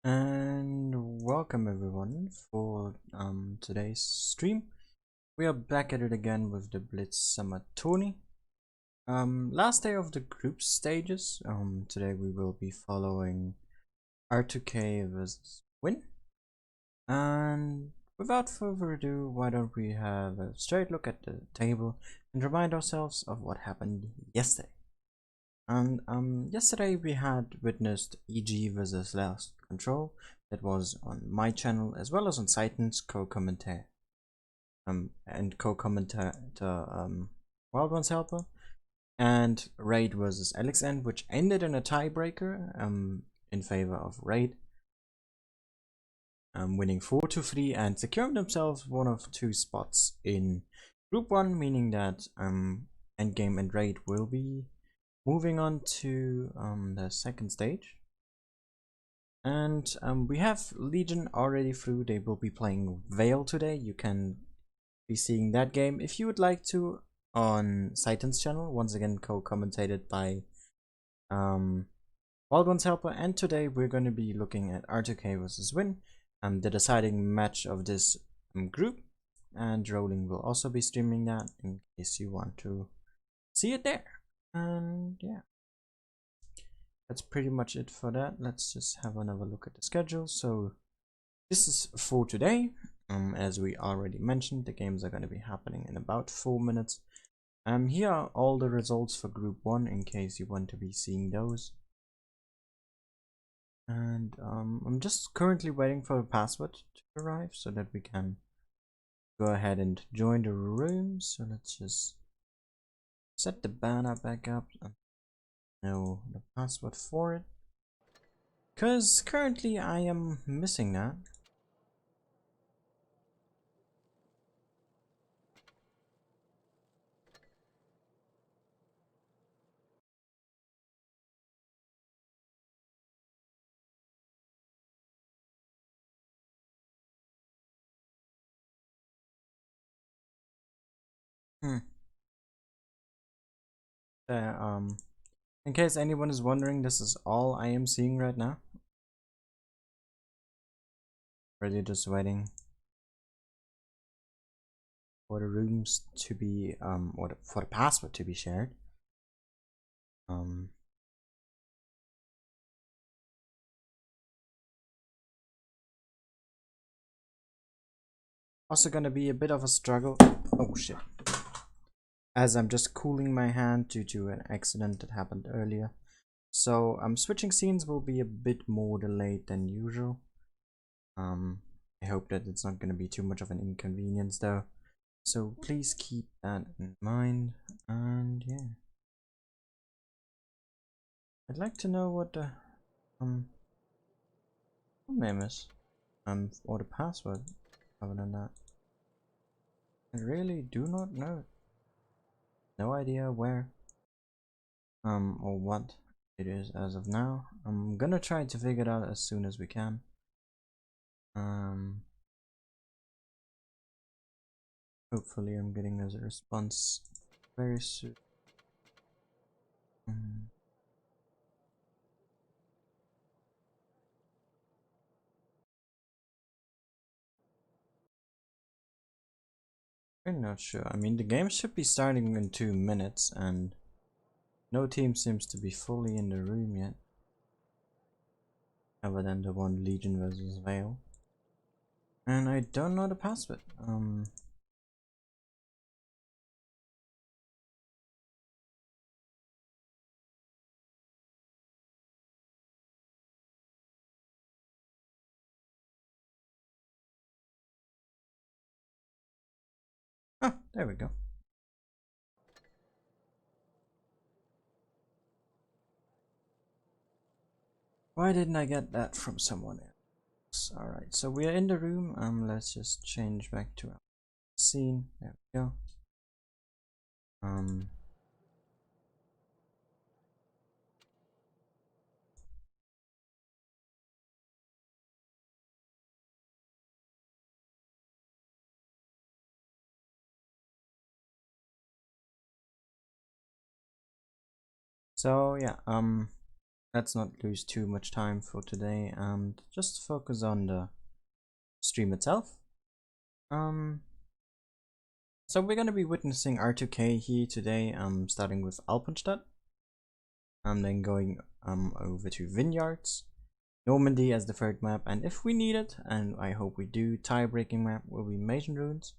And welcome everyone for today's stream. We are back at it again with the Blitz Summer Tourney. Last day of the group stages. Today we will be following R-2-K versus Win. And without further ado, why don't we have a straight look at the table and remind ourselves of what happened yesterday. And yesterday we had witnessed EG versus Last Control. That was on my channel as well as on Saiten's co-commentator and co-commentator Wild Helper, and Raid versus LXN, which ended in a tiebreaker in favor of Raid, winning 4-3 and securing themselves one of two spots in Group 1, meaning that Endgame and Raid will be moving on to the second stage. And we have Legion already through. They will be playing Veil today. You can be seeing that game if you would like to on Saiten's channel, once again co-commentated by Wild Helper. And today we're going to be looking at R-2-K versus Win, the deciding match of this group, and Rolling will also be streaming that in case you want to see it there. And yeah, that's pretty much it for that. Let's just have another look at the schedule. So this is for today. As we already mentioned, the games are going to be happening in about 4 minutes. Here are all the results for Group 1 in case you want to be seeing those. And I'm just currently waiting for a password to arrive so that we can go ahead and join the room. So let's just set the banner back up and know the password for it, because currently I am missing that. In case anyone is wondering, this is all I am seeing right now. Really just waiting for the rooms to be or for the password to be shared. Also gonna be a bit of a struggle. Oh shit. As I'm just cooling my hand due to an accident that happened earlier. So switching scenes will be a bit more delayed than usual. I hope that it's not gonna be too much of an inconvenience though. So please keep that in mind. And yeah, I'd like to know what the name is or the password. Other than that, I really do not know. No idea where or what it is as of now. I'm gonna try to figure it out as soon as we can. Hopefully I'm getting a response very soon. I'm not sure. I mean, the game should be starting in 2 minutes and no team seems to be fully in the room yet, other than the one Legion versus Veil. And I don't know the password. Oh, there we go. Why didn't I get that from someone else? Alright, so we are in the room. Let's just change back to our scene. There we go. So yeah, let's not lose too much time for today and just focus on the stream itself. So we're gonna be witnessing R-2-K here today, starting with Alpenstadt, then going over to Vineyards, Normandy as the third map, and if we need it, and I hope we do, tie-breaking map will be Mayan runes.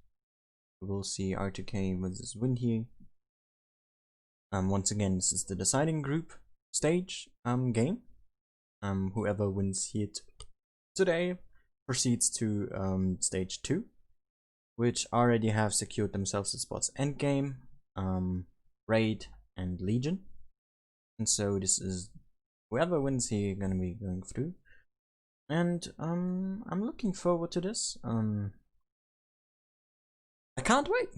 We'll see R-2-K versus win here. Once again, this is the deciding group stage game. Whoever wins here today proceeds to stage 2, which already have secured themselves the spots endgame, raid, and legion. And so this is whoever wins here gonna be going through. And I'm looking forward to this. I can't wait.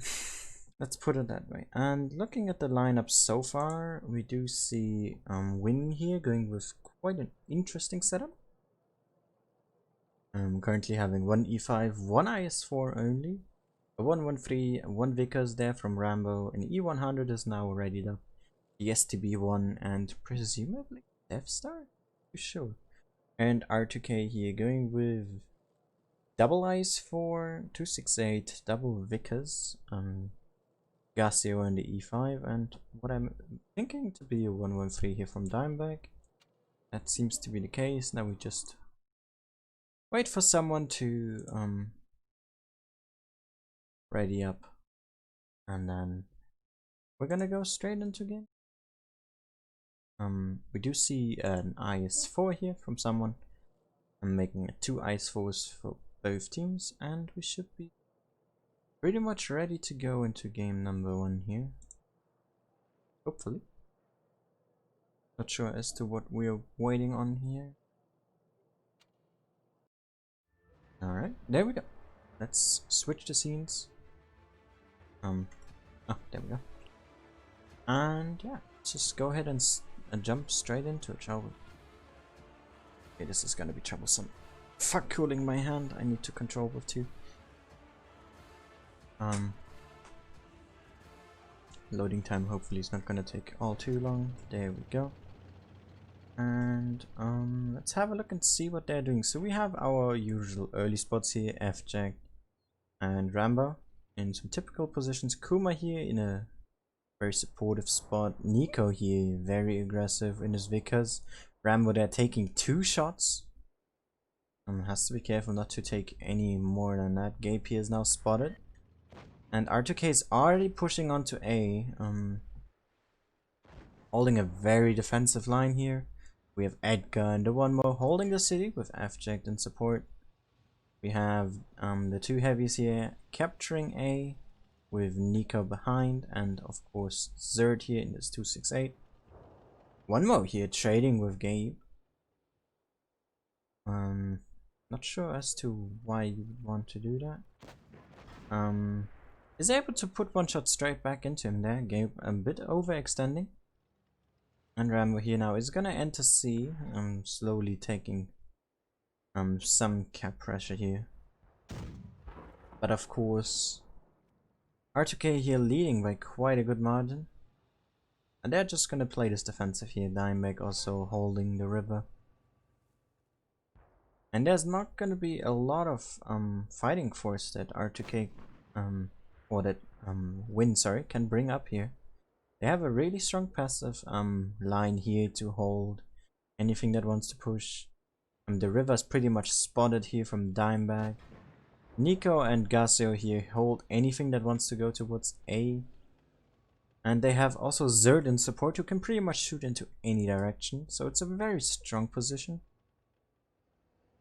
Let's put it that way. And looking at the lineup so far, we do see Win here going with quite an interesting setup. Currently having one E5, one IS4 only, a 113, one Vickers there from Rambo, an E100 is now readied up, the STB1, and presumably Death Star? For sure. And R-2-K here going with double IS4, 268, double Vickers, Gasio and the E5, and what I'm thinking to be a 113 here from Dimebag. That seems to be the case. Now we just wait for someone to ready up, and then we're gonna go straight into game. We do see an IS4 here from someone. I'm making a 2 IS4s for both teams, and we should be pretty much ready to go into game number 1 here. Hopefully. Not sure as to what we're waiting on here. Alright, there we go. Let's switch the scenes. There we go. And yeah, let's just go ahead and jump straight into it, shall we? Okay, this is gonna be troublesome. Fuck cooling my hand, I need to control with 2. Loading time hopefully is not gonna take all too long. There we go. And let's have a look and see what they're doing. So we have our usual early spots here, F-Jack and Rambo in some typical positions. Kuma here in a very supportive spot. Nico here very aggressive in his Vickers. Rambo there taking 2 shots. Has to be careful not to take any more than that. Gabe here is now spotted. And R-2-K is already pushing onto A. Holding a very defensive line here. We have Edgar and the one more holding the city with F-Jack in support. We have the 2 heavies here capturing A with Nico behind, and of course Zerd here in this 268. One more here trading with Gabe. Not sure as to why you would want to do that. Is able to put 1 shot straight back into him there. Gabe a bit overextending. And Rambo here now is gonna enter C, slowly taking some cap pressure here. But of course R-2-K here leading by quite a good margin. And they're just gonna play this defensive here. Dimebag also holding the river. And there's not gonna be a lot of fighting force that R-2-K or that Win, sorry, can bring up here. They have a really strong passive line here to hold anything that wants to push. The river's pretty much spotted here from Dimebag. Nico and Gasio here hold anything that wants to go towards A. And they have also Zerd in support who can pretty much shoot into any direction. So it's a very strong position.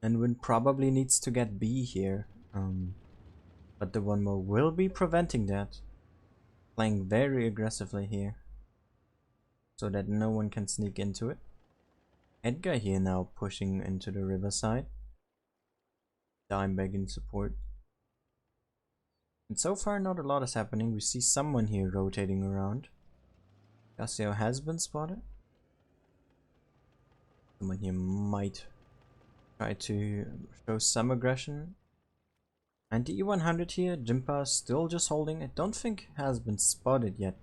And Win probably needs to get B here. But the one more will be preventing that. Playing very aggressively here. So that no one can sneak into it. Edgar here now pushing into the riverside. Dimebag in support. And so far not a lot is happening. We see someone here rotating around. Gasio has been spotted. Someone here might try to show some aggression. And the E100 here, Jimpa still just holding. I don't think has been spotted yet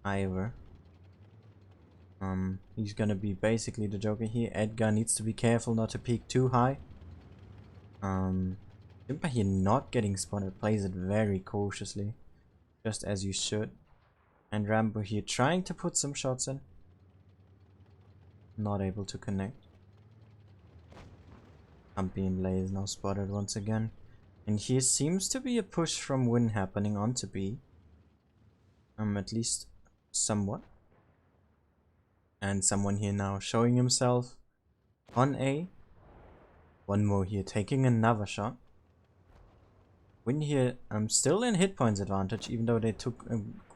either. He's gonna be basically the Joker here. Edgar needs to be careful not to peek too high. Jimpa here not getting spotted, plays it very cautiously, just as you should. And Rambo here trying to put some shots in. Not able to connect. Humpy and Lay is now spotted once again. And here seems to be a push from Win happening onto B. At least somewhat. And someone here now showing himself on A. One more here taking another shot. Win here still in hit points advantage, even though they took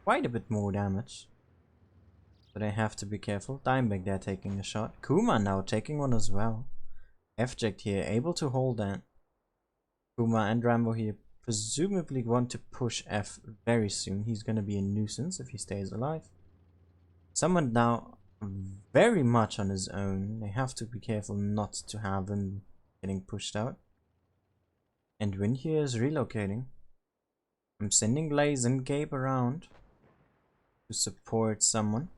quite a bit more damage. So they have to be careful. Dimebag there taking a shot. Kuma now taking one as well. F-Jack here able to hold that. Kuma and Rambo here presumably want to push F very soon. He's gonna be a nuisance if he stays alive. Someone now very much on his own. They have to be careful not to have him getting pushed out. And Win here is relocating. I'm sending Blaze and Gabe around to support someone.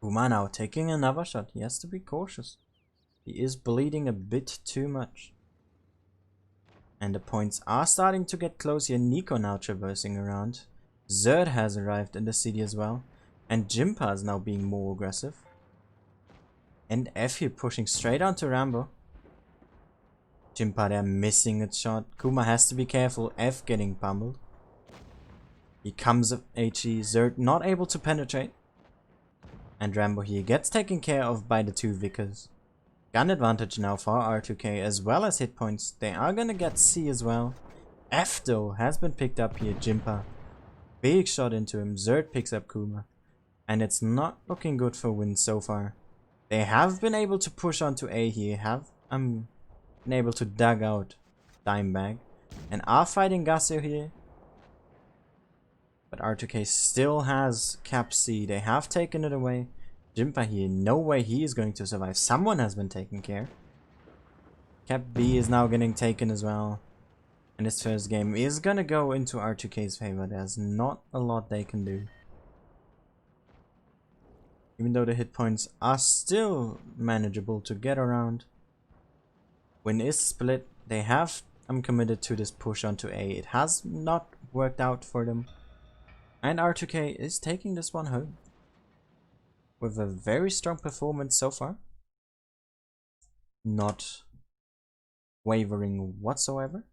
Kuma now taking another shot. He has to be cautious. He is bleeding a bit too much. And the points are starting to get close here. Nico now traversing around. Zerd has arrived in the city as well. And Jimpa is now being more aggressive. And F here pushing straight onto Rambo. Jimpa there missing a shot. Kuma has to be careful. F getting pummeled. He comes of HE. Zerd not able to penetrate. And Rambo here gets taken care of by the two Vickers. Gun advantage now for R-2-K as well as hit points. They are gonna get C as well. F though has been picked up here. Jimpa. Big shot into him. Zerd picks up Kuma. And it's not looking good for Win so far. They have been able to push onto A here. Have been able to dug out Dimebag. And are fighting Gasio here. But R2K still has Cap C. They have taken it away. Jimpa here, no way he is going to survive. Someone has been taken care. Cap B is now getting taken as well. And this first game is gonna go into R2K's favor. There's not a lot they can do. Even though the hit points are still manageable to get around. Win is split. They have committed to this push onto A. It has not worked out for them. And R2K is taking this one home. With a very strong performance so far. Not wavering whatsoever.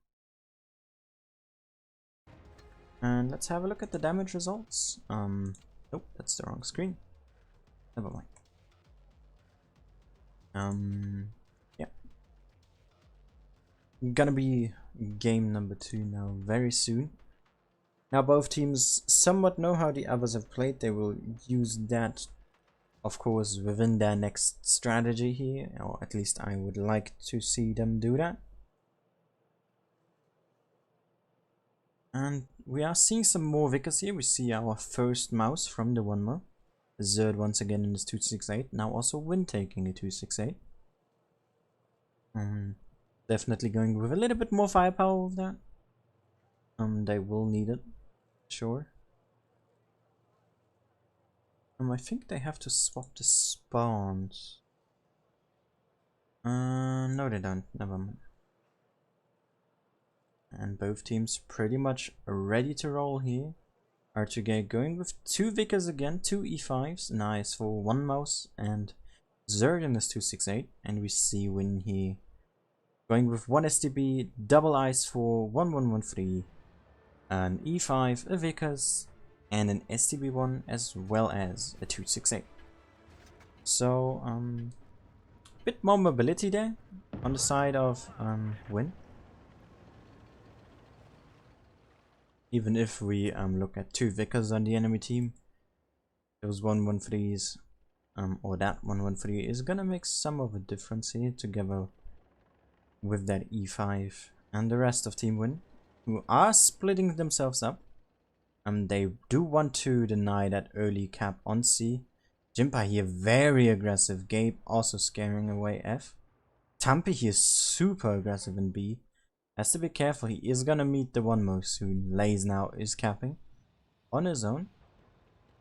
And let's have a look at the damage results. Nope, that's the wrong screen. Never mind. Yeah. Gonna be game number 2 now very soon. Now both teams somewhat know how the others have played. They will use that, of course, within their next strategy here. Or at least I would like to see them do that. And we are seeing some more Vickers here. We see our first mouse from the 1-mo. Zerd once again in his 268. Now also Win taking a 268. Definitely going with a little bit more firepower with that. They will need it. Sure. I think they have to swap the spawns. No they don't. Never mind. And both teams pretty much ready to roll here. R2K going with 2 Vickers again, 2 E5s, nice for 1 mouse, and Zerd in this 268, and we see Win here going with 1 STB, double ice for 1113, an E5, a Vickers, and an STB1 as well as a 268. So, bit more mobility there on the side of Win. Even if we look at 2 Vickers on the enemy team, those 113s, or that 113 is gonna make some of a difference here together with that E5 and the rest of Team Win, who are splitting themselves up. They do want to deny that early cap on C. Jimpa here very aggressive. Gabe also scaring away F. Tampi here super aggressive in B. Has to be careful, he is gonna meet the 1-mo soon. Lays now is capping on his own.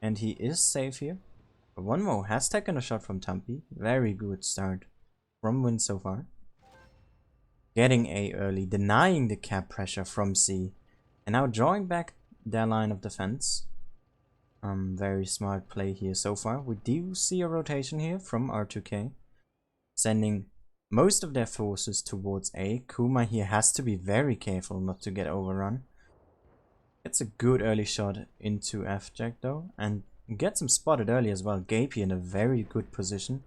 And he is safe here. But one more has taken a shot from Tumpy. Very good start from Win so far. Getting A early, denying the cap pressure from C. And now drawing back their line of defense. Very smart play here so far. We do see a rotation here from R-2-K. Sending most of their forces towards A. Kuma here has to be very careful not to get overrun. Gets a good early shot into F-Jack though. And gets him spotted early as well. Gape here in a very good position.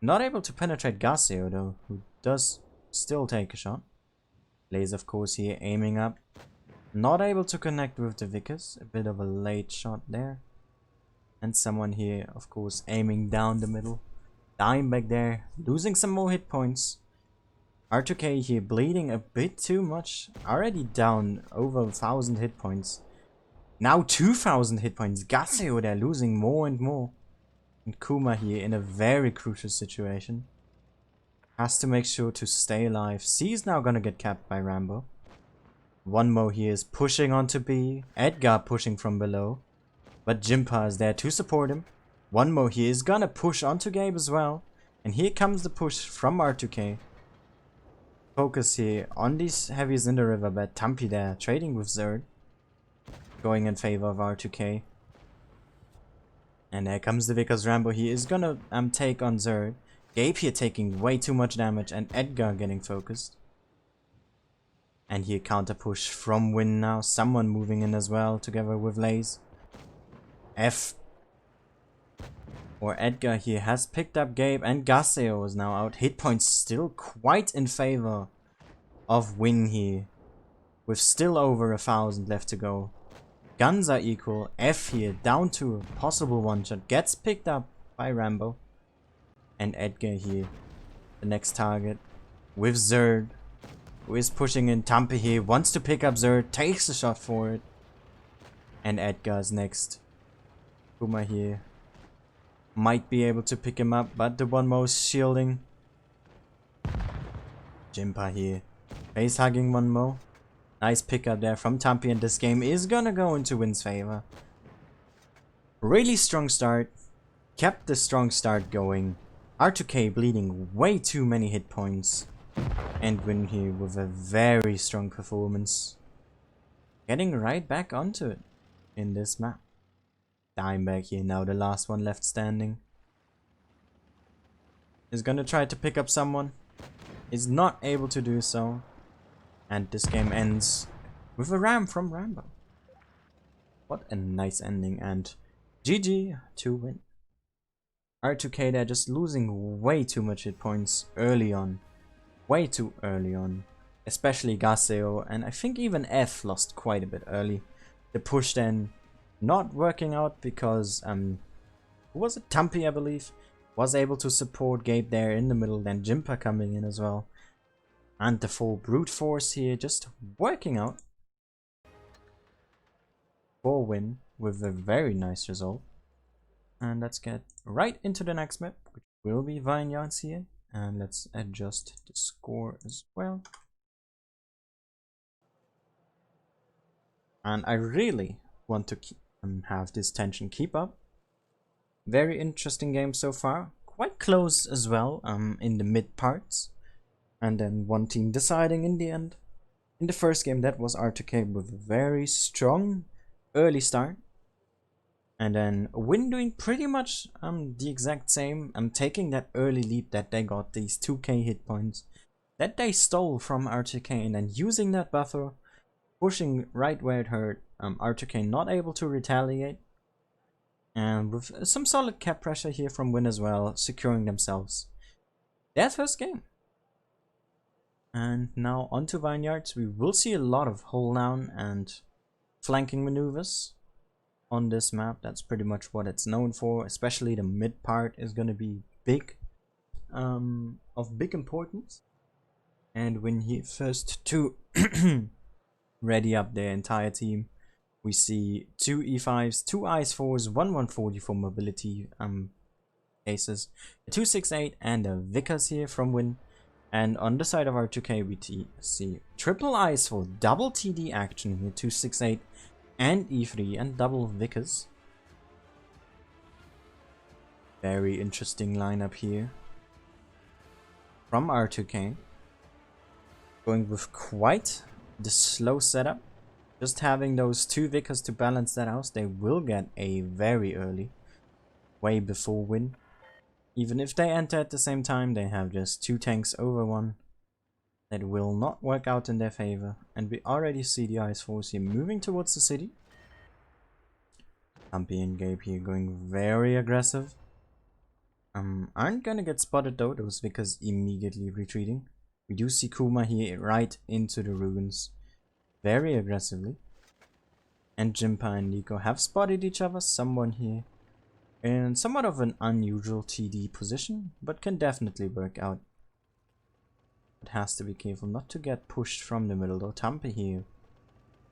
Not able to penetrate Gaseo though, who does still take a shot. Blaze of course here aiming up. Not able to connect with the Vickers. A bit of a late shot there. And someone here of course aiming down the middle. Dying back there. Losing some more hit points. R-2-K here bleeding a bit too much. Already down over 1,000 hit points. Now 2,000 hit points. Gaseo there losing more and more. And Kuma here in a very crucial situation. Has to make sure to stay alive. C is now gonna get capped by Rambo. One Mo here is pushing onto B. Edgar pushing from below. But Jimpa is there to support him. One Mo here is gonna push onto Gabe as well. And here comes the push from R-2-K. Focus here on these heavies in the riverbed. Tumpy there trading with Zerd. Going in favor of R-2-K. And there comes the Vickers Rambo. He is gonna take on Zerd. Gabe here taking way too much damage and Edgar getting focused. And here counter push from Win now. Someone moving in as well together with Laze. F or Edgar here has picked up Gabe and Gaseo is now out. Hit points still quite in favor of Win here. With still over 1,000 left to go. Guns are equal. F here down to a possible one shot. Gets picked up by Rambo. And Edgar here. The next target. With Zerd. Who is pushing in. Tumpy here. Wants to pick up Zerd. Takes a shot for it. And Edgar's next. Kuma here. Might be able to pick him up. But the one most shielding. Jimpa here. Face hugging one more. Nice pickup there from Tumpy, and this game is gonna go into Win's favor. Really strong start. Kept the strong start going. R-2-K bleeding way too many hit points. And Win here with a very strong performance. Getting right back onto it in this map. Dimebag here now, the last one left standing. Is gonna try to pick up someone. Is not able to do so. And this game ends with a ram from Rambo. What a nice ending, and GG to Win. R-2-K there just losing way too much hit points early on. Way too early on. Especially Gaseo, and I think even F lost quite a bit early. The push then not working out because, who was it? Tumpy, I believe, was able to support Gabe there in the middle, then Jimpa coming in as well. And the full brute force here just working out for Win with a very nice result. And let's get right into the next map, which will be Vineyards here. And let's adjust the score as well. And I really want to have this tension keep up. Very interesting game so far. Quite close as well in the mid parts. And then one team deciding in the end. In the first game, that was R-2-K with a very strong early start. And then Win doing pretty much the exact same. Taking that early lead that they got, these 2k hit points that they stole from R-2-K, and then using that buffer, pushing right where it hurt. R-2-K not able to retaliate. And with some solid cap pressure here from Win as well, securing themselves their first game. And now onto Vineyards. We will see a lot of hold down and flanking maneuvers on this map. That's pretty much what it's known for. Especially the mid part is going to be big, of big importance. And when he first to ready up their entire team, we see 2 E5s, 2 IS4s, 140 for mobility cases, a 268 and a Vickers here from Win. And on the side of R-2-K we see triple eyes for double TD action here, 268 and E3 and double Vickers. Very interesting lineup here from R-2-K. Going with quite the slow setup. Just having those 2 Vicars to balance that out, they will get a very early, way before win. Even if they enter at the same time, they have just 2 tanks over 1. That will not work out in their favor. And we already see the Ice Force here moving towards the city. Tumpy and Gabe here going very aggressive. Aren't gonna get spotted though, those Vicars immediately retreating. We do see Kuma here right into the ruins. Very aggressively. And Jimpa and Nico have spotted each other, someone here in somewhat of an unusual TD position, but can definitely work out. It has to be careful not to get pushed from the middle though. Tampe here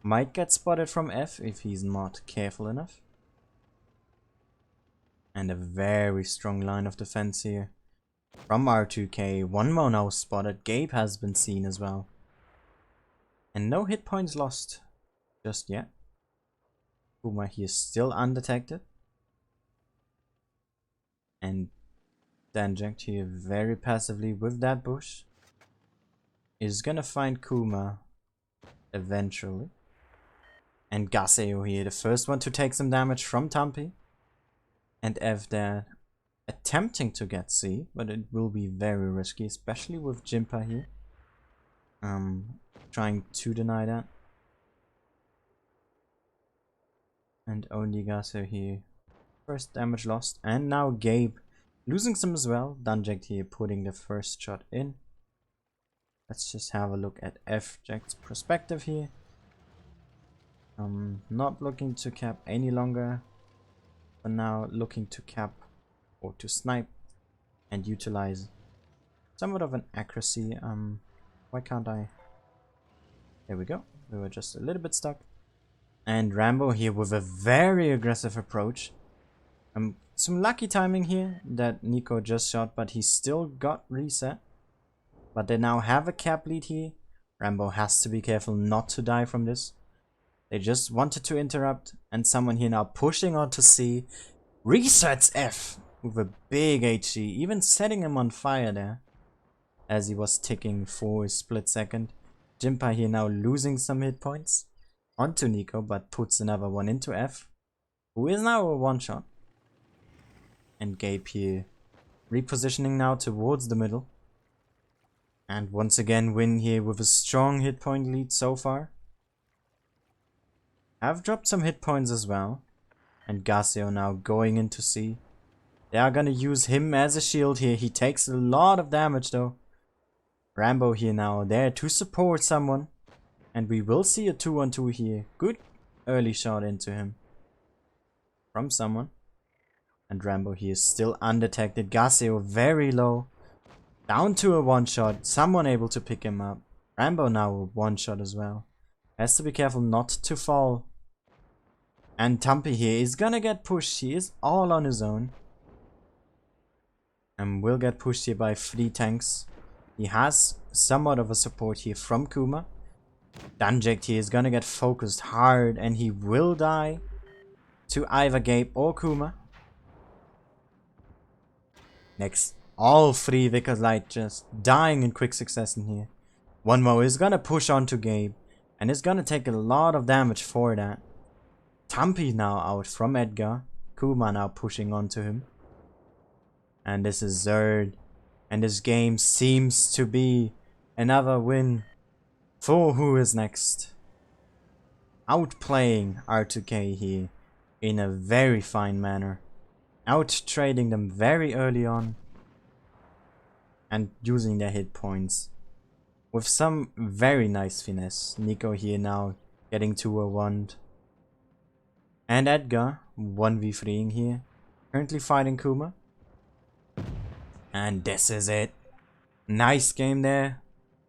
might get spotted from F if he's not careful enough. And a very strong line of defense here from R-2-K. One more now spotted. Gabe has been seen as well. And no hit points lost just yet. Kuma here still undetected. And Danjak here very passively with that bush is gonna find Kuma eventually. And Gaseo here, the first one to take some damage from Tampi. And F there attempting to get C, but it will be very risky, especially with Jimpa here. Trying to deny that. And only Gaseo here. First damage lost. And now Gabe losing some as well. Danjak here putting the first shot in. Let's just have a look at F-Jack's perspective here. Not looking to cap any longer. But now looking to cap or to snipe and utilize somewhat of an accuracy. Why can't I? There we go. We were just a little bit stuck. And Rambo here with a very aggressive approach. Some lucky timing here that Nico just shot, but he still got reset. But they now have a cap lead here. Rambo has to be careful not to die from this. They just wanted to interrupt, and someone here now pushing on to C. Resets F with a big HG, even setting him on fire there as he was ticking for a split second. Jimpa here now losing some hit points onto Nico, but puts another one into F, who is now a one-shot. And Gabe here repositioning now towards the middle. And once again win here with a strong hit point lead so far. Have dropped some hit points as well. And Gaseo now going into C. They are gonna use him as a shield here. He takes a lot of damage though. Rambo here now there to support someone. And we will see a 2-on-2 here. Good early shot into him from someone. And Rambo here still undetected. Gaseo very low. Down to a one-shot. Someone able to pick him up. Rambo now a one-shot as well. Has to be careful not to fall. And Tampi here is gonna get pushed. He is all on his own. And will get pushed here by 3 tanks. He has somewhat of a support here from Kuma. Danjak here is gonna get focused hard and he will die to either Gabe or Kuma. Next, all 3 Vickers Light just dying in quick succession here. One more is gonna push on to Gabe. And it's gonna take a lot of damage for that. Tampi now out from Edgar. Kuma now pushing onto him. And this is Zerd. And this game seems to be another win for who is next. Outplaying R-2-K here in a very fine manner. Out trading them very early on. And using their hit points with some very nice finesse. Nico here now getting to a 1. And Edgar 1v3ing here. Currently fighting Kuma. And this is it. Nice game there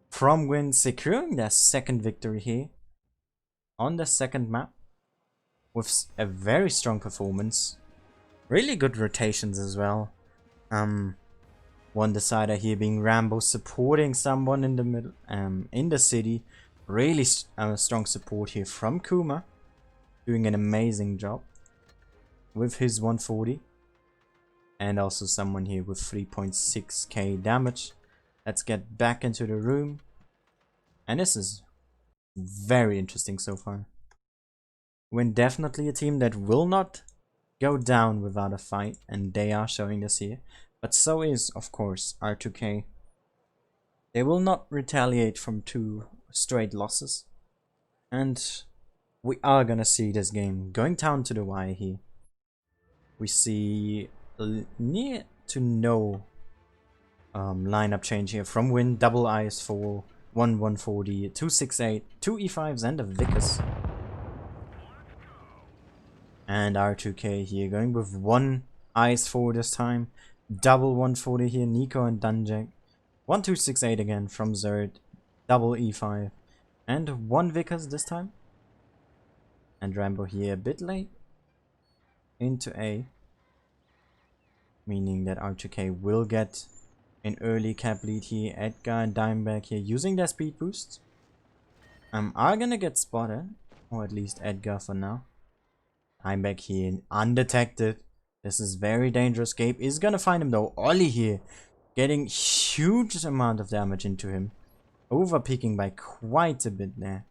from Win, securing their second victory here on the second map with a very strong performance. Really good rotations as well. One decider here being Rambo supporting someone in the middle, in the city. Really strong support here from Kuma, doing an amazing job with his 140. And also someone here with 3.6k damage. Let's get back into the room. And this is very interesting so far. We're definitely a team that will not go down without a fight, and they are showing this here. But so is, of course, R-2-K. They will not retaliate from 2 straight losses. And we are gonna see this game going down to the wire here. We see near to no lineup change here from Win, double IS4, 140, 268, 2 E5s and a Vickers. And R-2-K here going with 1 IS4 this time, double 140 here, Nico and Dunjack, 1268 again from Zerd, double E5, and 1 Vickers this time. And Rambo here a bit late into A, meaning that R-2-K will get an early cap lead here. Edgar and Dimeback here using their speed boosts are gonna get spotted, or at least Edgar for now. Dimeback here undetected. This is very dangerous. Gabe is gonna find him though. Ollie here getting huge amount of damage into him, overpeaking by quite a bit there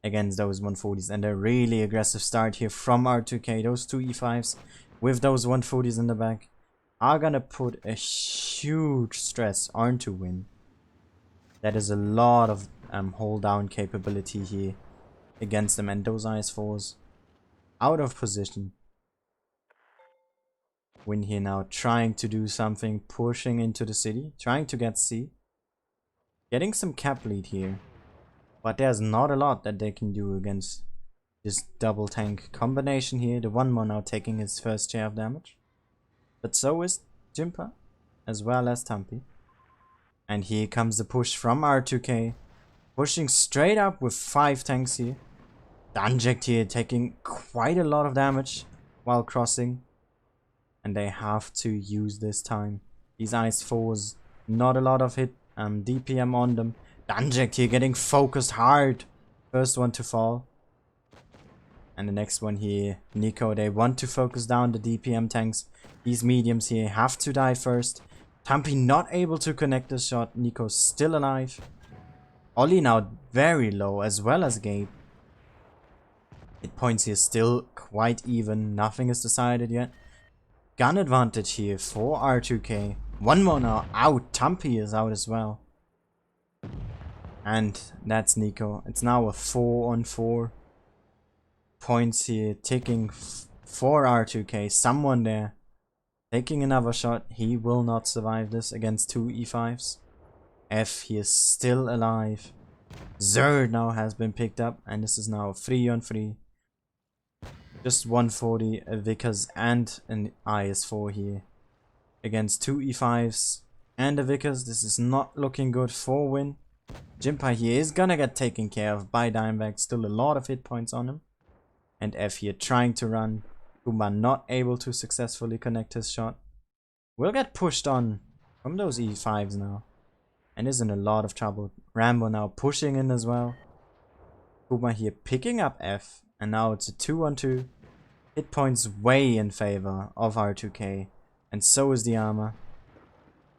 against those 140s, and a really aggressive start here from R-2-K. Those 2 E5s with those 140s in the back are gonna put a huge stress onto Win. That is a lot of hold down capability here against them, and those IS4s out of position. Win here now trying to do something, pushing into the city, trying to get C, getting some cap lead here. But there's not a lot that they can do against this double tank combination here. The 1-1 now taking his first share of damage. But so is Jimpa, as well as Tumpy. And here comes the push from R-2-K. Pushing straight up with 5 tanks here. Dunjack here taking quite a lot of damage while crossing. And they have to use this time. These IS4s, not a lot of hit DPM on them. Dunjack here getting focused hard. First one to fall. And the next one here, Nico, they want to focus down the DPM tanks. These mediums here have to die first. Tumpy not able to connect the shot. Nico still alive. Ollie now very low, as well as Gabe. Hit points here still quite even. Nothing is decided yet. Gun advantage here for R-2-K. 1 more now out. Tumpy is out as well. And that's Nico. It's now a 4-on-4. Points here ticking for R-2-K. Someone there taking another shot. He will not survive this against 2 E5s. F, he is still alive. Zerd now has been picked up, and this is now 3-on-3. Just 140, a Vickers and an IS4 here against 2 E5s and a Vickers. This is not looking good for Win. Jimpa here is gonna get taken care of by Dimeback. Still a lot of hit points on him. And F here trying to run. Kumba not able to successfully connect his shot. Will get pushed on from those E5s now. And is in a lot of trouble. Rambo now pushing in as well. Kuma here picking up F. And now it's a 2-on-2. Hit points way in favor of R-2-K. And so is the armor.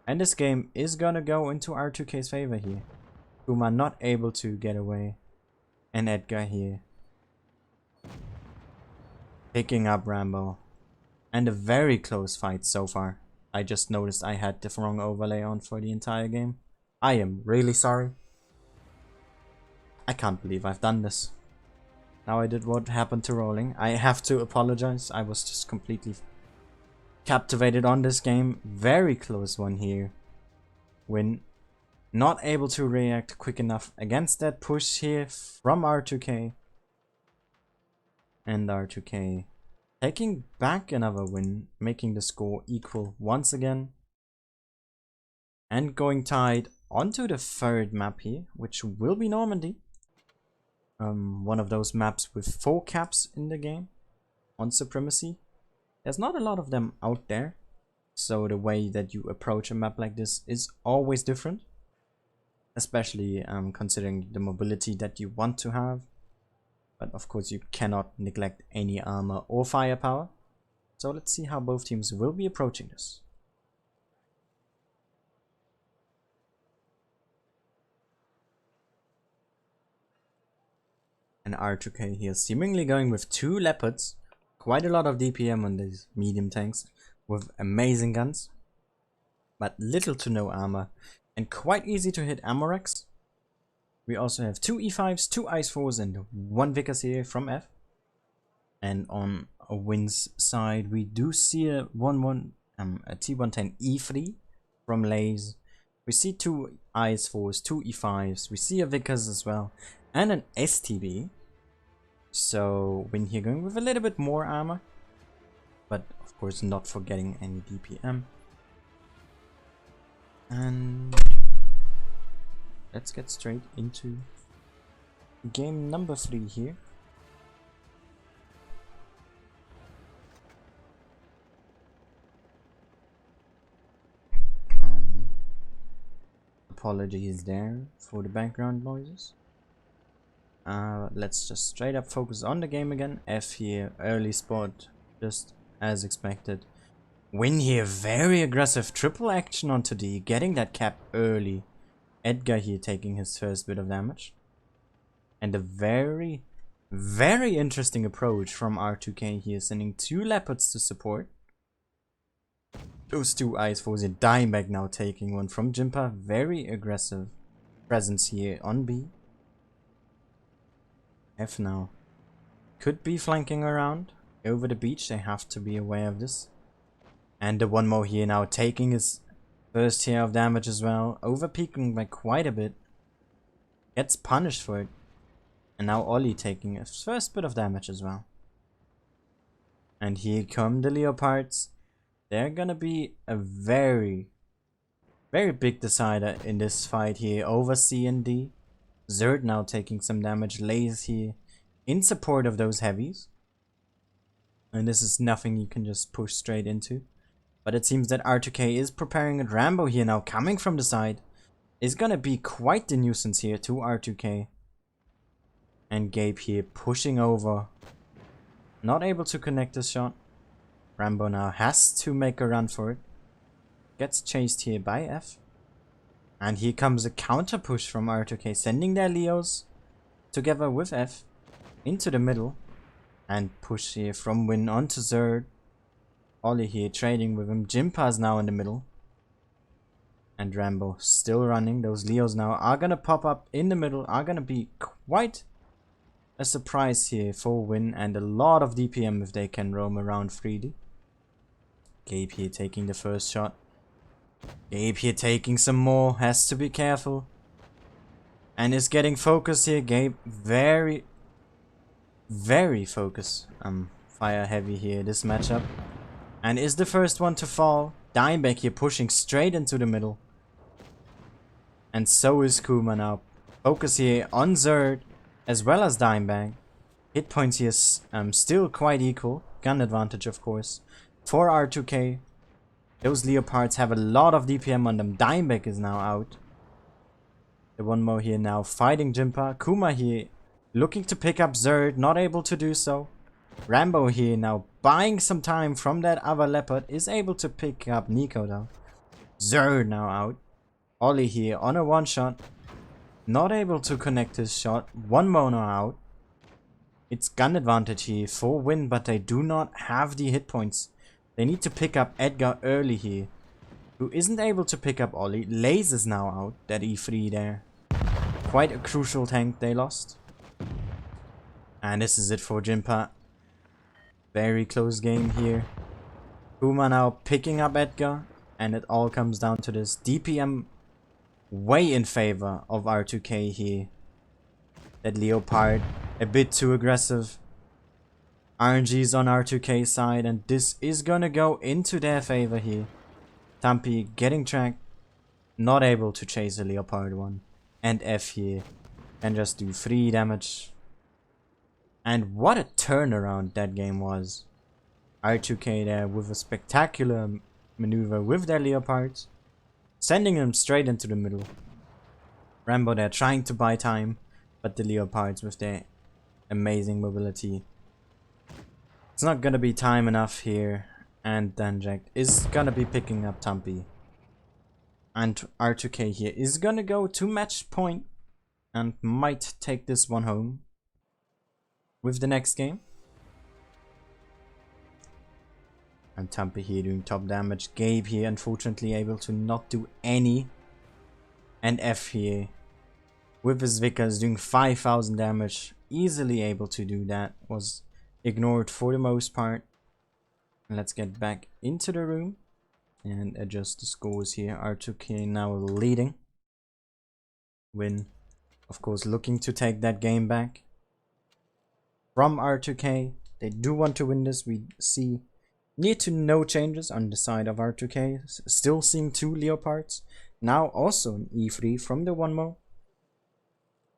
And this game is gonna go into R-2-K's favor here. Kuma not able to get away. And Edgar here picking up Rambo. And a very close fight so far. I just noticed I had the wrong overlay on for the entire game. I am really sorry. I can't believe I've done this. Now I did what happened to Rolling. I have to apologize. I was just completely captivated on this game. Very close one here. Win. Not able to react quick enough against that push here from R-2-K. And R-2-K taking back another win, making the score equal once again. And going tied onto the third map here, which will be Normandy. One of those maps with 4 caps in the game on Supremacy. There's not a lot of them out there, so the way that you approach a map like this is always different. Especially considering the mobility that you want to have. But of course you cannot neglect any armor or firepower. So let's see how both teams will be approaching this. And R-2-K here seemingly going with 2 leopards. Quite a lot of DPM on these medium tanks with amazing guns. But little to no armor and quite easy to hit ammo racks. We also have 2 E5s, 2 Ice 4s and 1 Vickers here from F. And on a Win's side we do see a T110 E3 from Lays. We see 2 Ice 4s, 2 E5s, we see a Vickers as well, and an STB. So Win here going with a little bit more armor, but of course not forgetting any DPM. And let's get straight into game number 3 here. Apologies there for the background noises. Let's just straight up focus on the game again. F here, early spot, just as expected. Win here, very aggressive triple action onto D, getting that cap early. Edgar here taking his first bit of damage. And a very, very interesting approach from R-2-K here, sending 2 leopards to support. Those 2 Ice 4s in Dimebag now taking one from Jimpa. Very aggressive presence here on B. F now could be flanking around over the beach, they have to be aware of this. And the one more here now taking his first tier of damage as well, overpeaking by quite a bit. Gets punished for it. And now Ollie taking his first bit of damage as well. And here come the Leopards. They're gonna be a very, very big decider in this fight here over C and D. Zerd now taking some damage, Lays here in support of those heavies. And this is nothing you can just push straight into. But it seems that R-2-K is preparing it. Rambo here now coming from the side is gonna be quite the nuisance here to R-2-K. And Gabe here pushing over. Not able to connect this shot. Rambo now has to make a run for it. Gets chased here by F. And here comes a counter push from R-2-K, sending their Leos together with F into the middle. And push here from Win onto Zerd. Ollie here trading with him. Jimpa now in the middle. And Rambo still running. Those Leos now are gonna pop up in the middle. Are gonna be quite a surprise here for Win. And a lot of DPM if they can roam around freely. Gabe here taking the first shot. Gabe here taking some more. Has to be careful. And is getting focused here. Gabe very, very focused. Fire heavy here this matchup. And is the first one to fall. Dimebag here pushing straight into the middle. And so is Kuma now. Focus here on Zerd as well as Dimebag. Hit points here still quite equal. Gun advantage of course. For R-2-K. Those Leopards have a lot of DPM on them. Dimebag is now out. The one more here now fighting Jimpa. Kuma here looking to pick up Zerd. Not able to do so. Rambo here now buying some time from that other leopard. Is able to pick up Nico though. Zerd now out. Ollie here on a one shot. Not able to connect his shot. One mono out. It's gun advantage here for Win, but they do not have the hit points. They need to pick up Edgar early here, who isn't able to pick up Ollie. Lays is now out, that E3 there. Quite a crucial tank they lost. And this is it for Jimpa. Very close game here. Kuma now picking up Edgar, and it all comes down to this. DPM way in favor of R-2-K here. That Leopard a bit too aggressive. RNG's on R-2-K's side, and this is gonna go into their favor here. Tampi getting tracked, not able to chase a Leopard one. And F here can just do 3 damage. And what a turnaround that game was. R-2-K there with a spectacular maneuver with their Leopards, sending them straight into the middle. Rambo there trying to buy time, but the Leopards with their amazing mobility It's not gonna be time enough here, and Danjak is gonna be picking up Tumpy. And R-2-K here is gonna go to match point and might take this one home with the next game. And Tumpy here doing top damage. Gabe here unfortunately able to not do any. And F here with his Vickers doing 5,000 damage. Easily able to do that. Was ignored for the most part. And let's get back into the room and adjust the scores here. R-2-K now leading. Win, of course, looking to take that game back from R-2-K. They do want to win this. We see near to no changes on the side of R-2-K. Still seeing 2 Leopards. Now also an E3 from the 1-mo.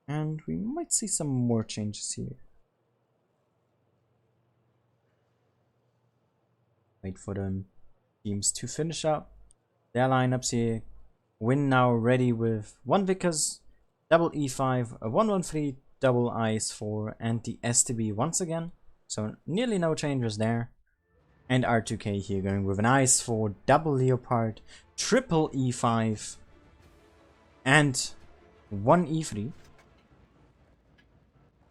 And we might see some more changes here. Wait for the teams to finish up their lineups here. Win now ready with 1 Vickers, double E5, a 1-1-3, double IS-4, and the STB once again. So nearly no changes there. And R-2-K here going with an IS-4, double Leopard, triple E5, and 1 E3.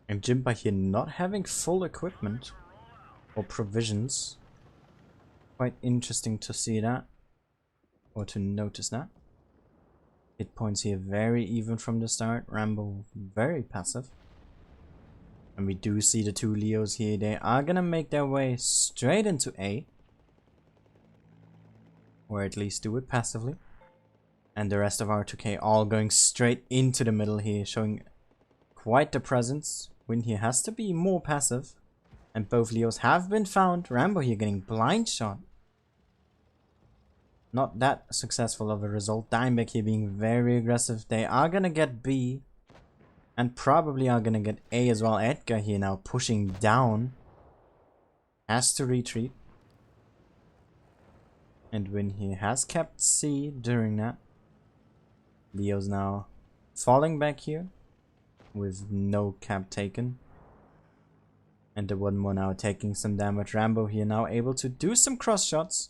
And Jimba here not having full equipment or provisions. Quite interesting to see that, or to notice that. Hit points here very even from the start. Rambo very passive. And we do see the 2 Leos here. They are gonna make their way straight into A. Or at least do it passively. And the rest of R-2-K all going straight into the middle here, showing quite the presence. Win here has to be more passive. And both Leos have been found. Rambo here getting blind shot. Not that successful of a result. Dimebag here being very aggressive. They are gonna get B. And probably are gonna get A as well. Edgar here now pushing down. Has to retreat. And Win here has kept C during that. Leo's now falling back here. With no cap taken. And the 1-mo now taking some damage. Rambo here now able to do some cross shots.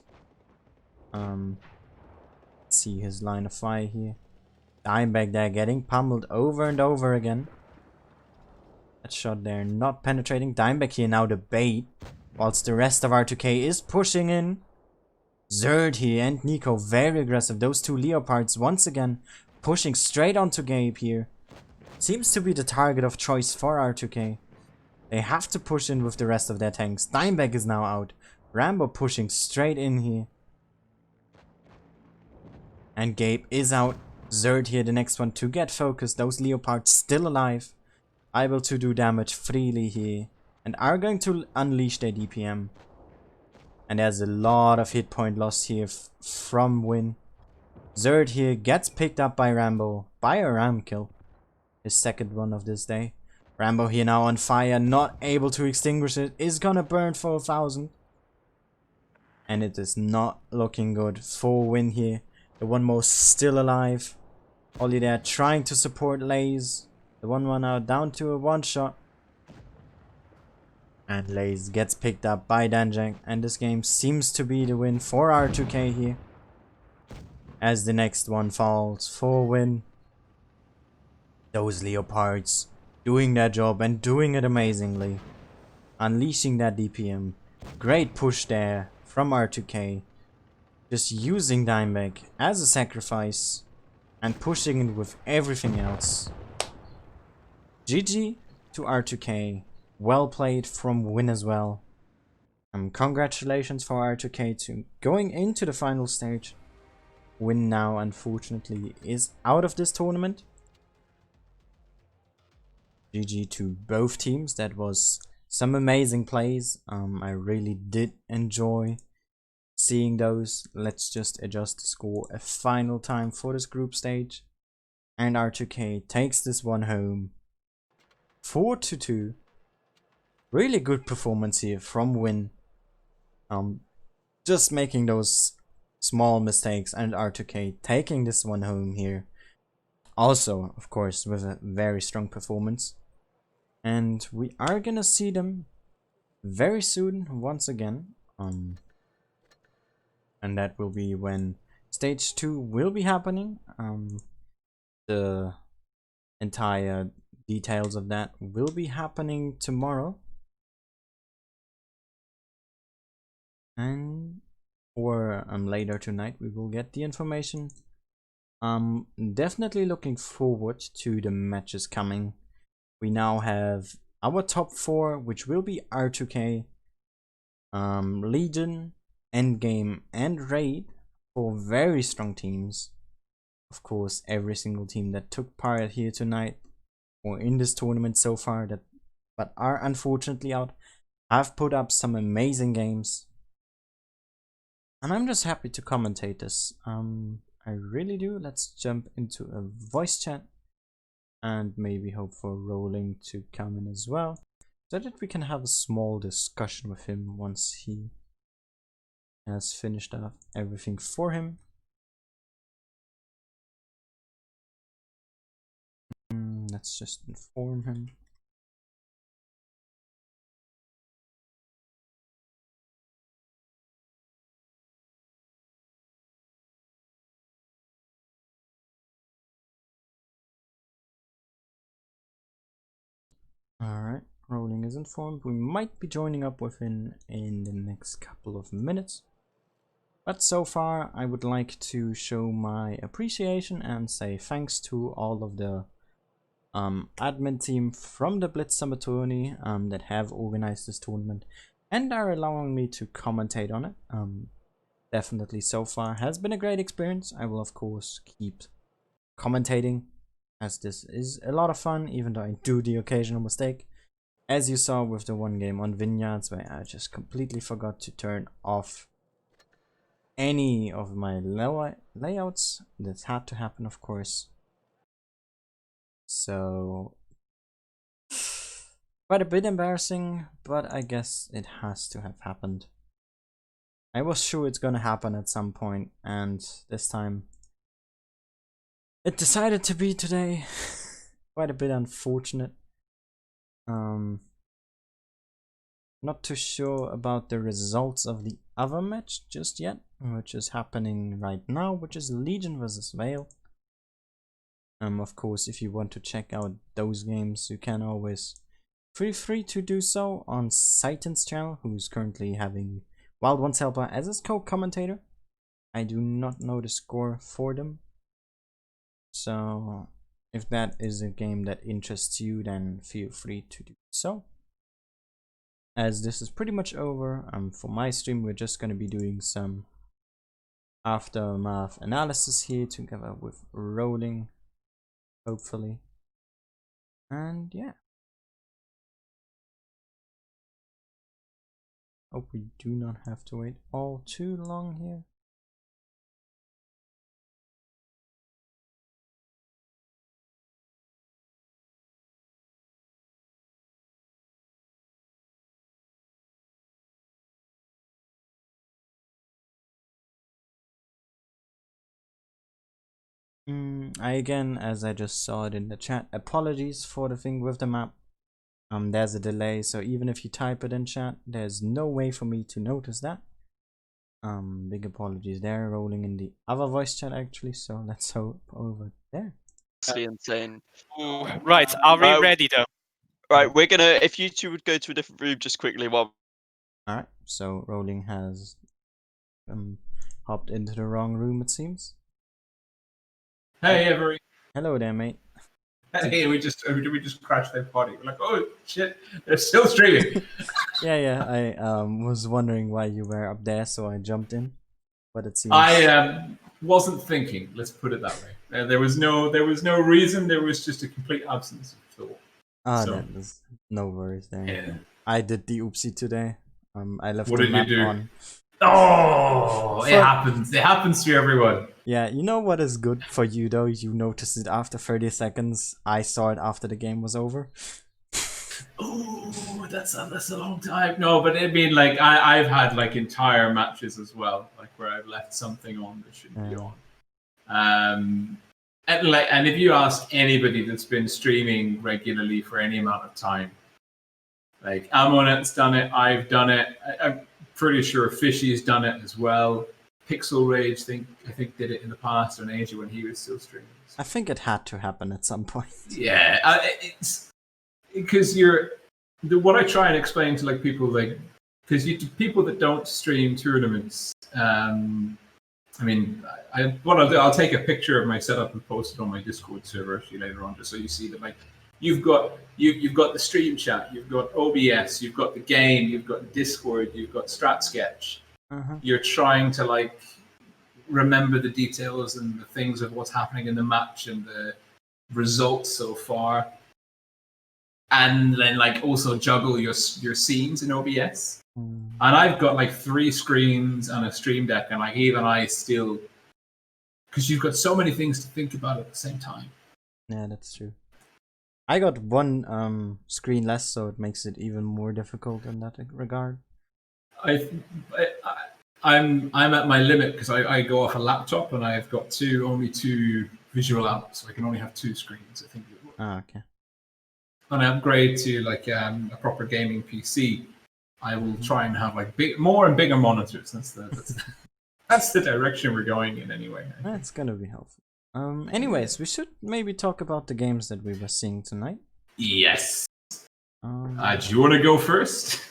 See his line of fire here. Dimebag there getting pummeled over and over again. That shot there not penetrating. Dimebag here now the bait. Whilst the rest of R-2-K is pushing in. Zerd here and Nico very aggressive. Those 2 Leopards once again pushing straight onto Gabe here. Seems to be the target of choice for R-2-K. They have to push in with the rest of their tanks. Dimebag is now out. Rambo pushing straight in here. And Gabe is out. Zerd here, the next one to get focused. Those Leopards still alive. Able to do damage freely here. And are going to unleash their DPM. And there's a lot of hit point loss here from Win. Zerd here gets picked up by Rambo. By a ram kill. His second one of this day. Rambo here now on fire. Not able to extinguish it. Is gonna burn for 1,000. And it is not looking good for Win here. The 1-mo still alive. Ollie there trying to support Lays. The 1-1 now down to a 1-shot. And Lays gets picked up by Danjang. And this game seems to be the win for R-2-K here. As the next one falls for Win. Those Leopards doing their job and doing it amazingly. Unleashing that DPM. Great push there from R-2-K. Just using Dimebag as a sacrifice and pushing it with everything else. GG to R-2-K. Well played from Win as well. Congratulations for R-2-K to going into the final stage. Win now unfortunately is out of this tournament. GG to both teams. That was some amazing plays. I really did enjoy seeing those. Let's just adjust the score a final time for this group stage. And R-2-K takes this one home. 4-2. Really good performance here from Win. Just making those small mistakes and R-2-K taking this one home here. Also, of course, with a very strong performance. And we are gonna see them very soon once again. And that will be when stage 2 will be happening. The entire details of that will be happening tomorrow. And or later tonight we will get the information. Definitely looking forward to the matches coming. We now have our top 4, which will be R-2-K, Legion, Endgame, and Raid, 4 very strong teams. Of course, every single team that took part here tonight or in this tournament so far but are unfortunately out have put up some amazing games. And I'm just happy to commentate this. I really do. Let's jump into a voice chat and maybe hope for Rolling to come in as well, so that we can have a small discussion with him once he has finished up everything for him. Let's just inform him. Alright, Rolling is informed. We might be joining up with him in the next couple of minutes. But so far, I would like to show my appreciation and say thanks to all of the admin team from the Blitz Summer Tourney that have organized this tournament and are allowing me to commentate on it. Definitely so far has been a great experience. I will of course keep commentating, as this is a lot of fun, even though I do the occasional mistake, as you saw with the one game on Vineyards where I just completely forgot to turn off any of my layouts. That had to happen, of course. So quite a bit embarrassing, but I guess it has to have happened. I was sure it's gonna happen at some point, and this time it decided to be today. Quite a bit unfortunate. Not too sure about the results of the other match just yet, which is happening right now, which is Legion versus Vale. Of course, if you want to check out those games, you can always feel free to do so on Saitan's channel, who's currently having Wild Ones Helper as his co-commentator. I do not know the score for them, so if that is a game that interests you, then feel free to do so. As this is pretty much over, for my stream we're just going to be doing some aftermath analysis here together with Rolling, hopefully. And yeah, hope we do not have to wait all too long here. Again, as I just saw it in the chat, apologies for the thing with the map. There's a delay, so even if you type it in chat, there's no way for me to notice that. Big apologies there. Rolling in the other voice chat actually, so let's hope over there. Insane. Ooh, right, are we ready though? Right, we're gonna, if you two would go to a different room just quickly while... Alright, so Rolling has hopped into the wrong room, it seems. Hey, everybody. Hello there, mate. Hey, we just crashed their party. We're like, oh shit, they're still streaming. Yeah, I was wondering why you were up there, so I jumped in. But it seems I wasn't thinking. Let's put it that way. There was no reason. There was just a complete absence of thought. that is no worries there. Yeah. I did the oopsie today. I left What the did map you do? on. Oh, it happens. It happens to everyone. Yeah, you know what is good for you though? You noticed it after 30 seconds. I saw it after the game was over. Oh, that's a long time. No, but I mean, like I've had like entire matches as well, like where I've left something on that shouldn't be on. And if you ask anybody that's been streaming regularly for any amount of time, Like Amonet's done it, I've done it. I'm pretty sure Fishy's done it as well. Pixel Rage, I think did it in the past on Asia when he was still streaming. I think it had to happen at some point. Yeah, it's because what I try and explain to like people like because people that don't stream tournaments. I mean, what I'll do, I'll take a picture of my setup and post it on my Discord server actually later on, just so you see that like you've got the stream chat, you've got OBS, you've got the game, you've got Discord, you've got StratSketch. You're trying to like remember the details and the things of what's happening in the match and the results so far, and then like also juggle your scenes in OBS. And I've got like 3 screens and a stream deck, and like even I still, because you've got so many things to think about at the same time. Yeah, that's true. I got 1 screen less, so it makes it even more difficult in that regard. I'm at my limit because I go off a laptop and I've got only 2 visual outs, so I can only have 2 screens. I think. Okay. When I upgrade to like a proper gaming PC, I will try and have like more and bigger monitors. That's the direction we're going in anyway. That's gonna be helpful. Anyways, we should maybe talk about the games that we were seeing tonight. Yes. Do you want to go first?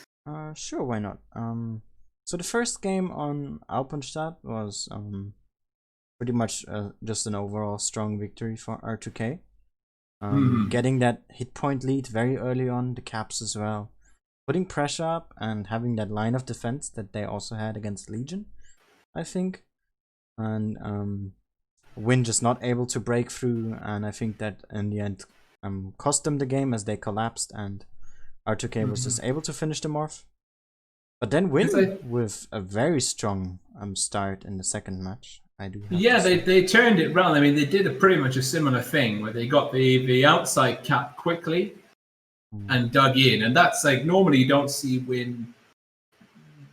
Sure, why not? So the first game on Alpenstadt was pretty much just an overall strong victory for R-2-K. Getting that hit point lead very early on, the caps as well. Putting pressure up and having that line of defense that they also had against Legion, I think. And Win just not able to break through, and I think that in the end cost them the game as they collapsed and R-2-K was just able to finish them off. But then Win with a very strong start in the second match. They turned it round. I mean, they did pretty much a similar thing where they got the outside cap quickly and dug in, and that's like normally you don't see Win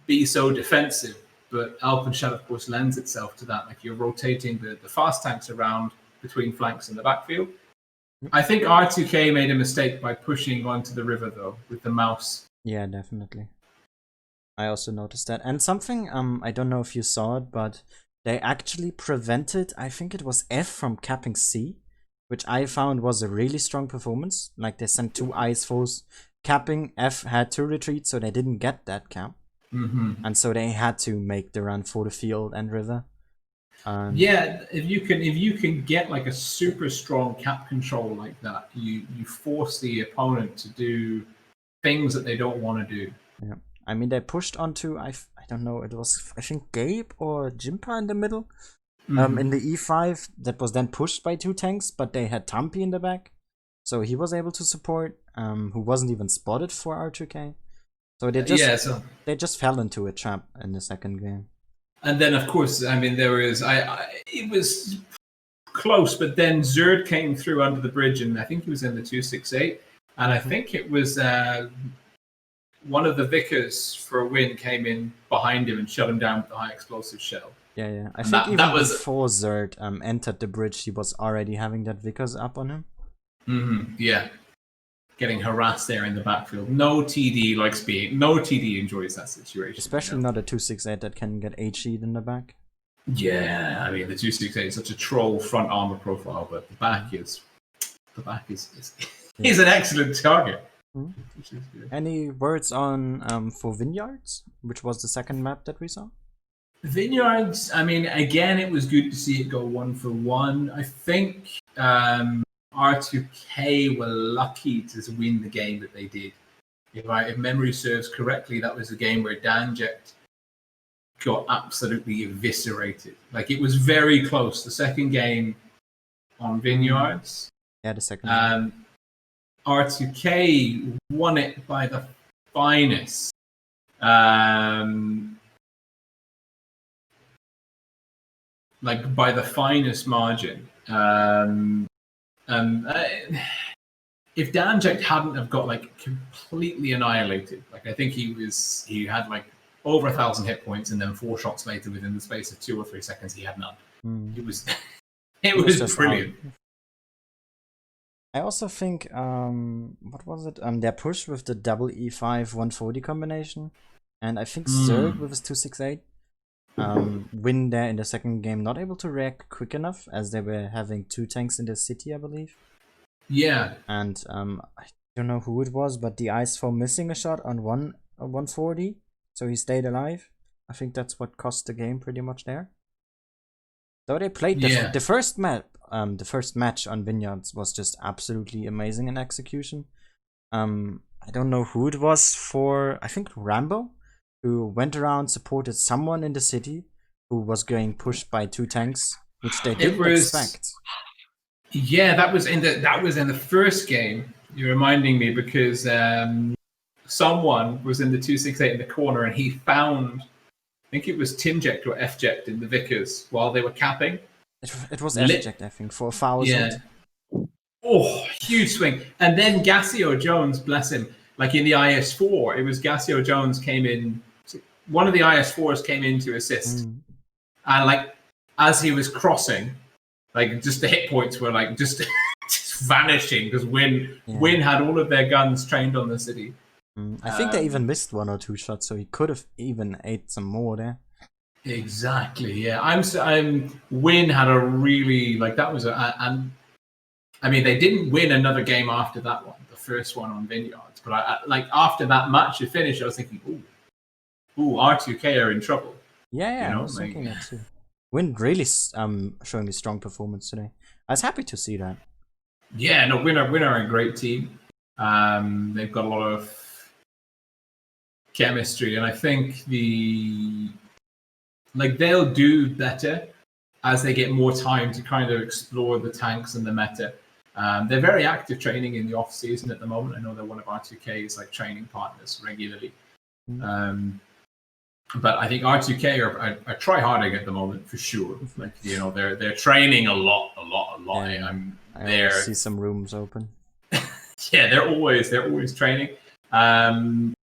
be so defensive, but Alpenstadt of course lends itself to that. Like you're rotating the fast tanks around between flanks in the backfield. I think R-2-K made a mistake by pushing onto the river though with the mouse. Yeah, definitely. I also noticed that, and something I don't know if you saw it, but they actually prevented, I think it was F from capping C, which I found was a really strong performance. Like they sent 2 ice foes capping, F had to retreat, so they didn't get that cap. And so they had to make the run for the field and river. If you can get like a super strong cap control like that, you force the opponent to do things that they don't want to do. Yeah. I mean, they pushed onto, I don't know, it was, I think, Gabe or Jimpa in the middle. In the E5, that was then pushed by 2 tanks, but they had Tampi in the back. So he was able to support, who wasn't even spotted for R-2-K. So they just fell into a trap in the second game. And then, of course, I mean, it was close, but then Zerd came through under the bridge, and I think he was in the 268. And I think it was... one of the Vickers for a Win came in behind him and shut him down with the high explosive shell. Yeah. I think even before Zerd entered the bridge, he was already having that Vickers up on him. Yeah. Getting harassed there in the backfield. No TD enjoys that situation. Especially not a 268 that can get HE'd in the back. Yeah, I mean, the 268 is such a troll front armor profile, but the back is an excellent target. Any words on for Vineyards, which was the second map that we saw? Vineyards, I mean, again, it was good to see it go 1 for 1. I think R-2-K were lucky to win the game that they did. If memory serves correctly, that was a game where Danject got absolutely eviscerated. Like, it was very close. The second game on Vineyards. Yeah, the second game. R-2-K won it by the finest. Like by the finest margin. If Danject hadn't have got like completely annihilated, like I think he had like over 1,000 hit points, and then 4 shots later, within the space of 2 or 3 seconds, he had none. It was brilliant. I also think what was it? Their push with the double E5 140 combination, and I think Zerg with his 268. Win there in the second game, not able to react quick enough as they were having 2 tanks in the city, I believe. Yeah. And I don't know who it was, but the Ice4 missing a shot on 140, so he stayed alive. I think that's what cost the game pretty much there. So they played the first map. The first match on Vineyards was just absolutely amazing in execution. I don't know who it was for. I think Rambo, who went around, supported someone in the city who was getting pushed by 2 tanks, which they didn't expect. Yeah, that was in the first game. You're reminding me because someone was in the 268 in the corner and he found, I think it was Timject or Fject in the Vickers while they were capping. It was Fject, I think, for 1,000. Yeah. Oh, huge swing. And then Gassio Jones, bless him, like in the IS4, it was Gassio Jones came in, one of the IS4s came in to assist. And like, as he was crossing, like just the hit points were like just vanishing because Win had all of their guns trained on the city. I think they even missed 1 or 2 shots, so he could have even ate some more there. Exactly, yeah. Win had a really that was and I mean they didn't win another game after that one, the first one on Vineyards. But I after that match had finished, I was thinking, ooh, R-2-K are in trouble. Yeah, I was thinking that too. Win really showing a strong performance today. I was happy to see that. Yeah, no, Win are a great team. They've got a lot of chemistry, and I think they'll do better as they get more time to kind of explore the tanks and the meta. They're very active training in the off season at the moment. I know they're one of R-2K's training partners regularly. But I think R-2K are try-harding at the moment for sure. They're training a lot. Yeah, I see some rooms open. Yeah, they're always training. But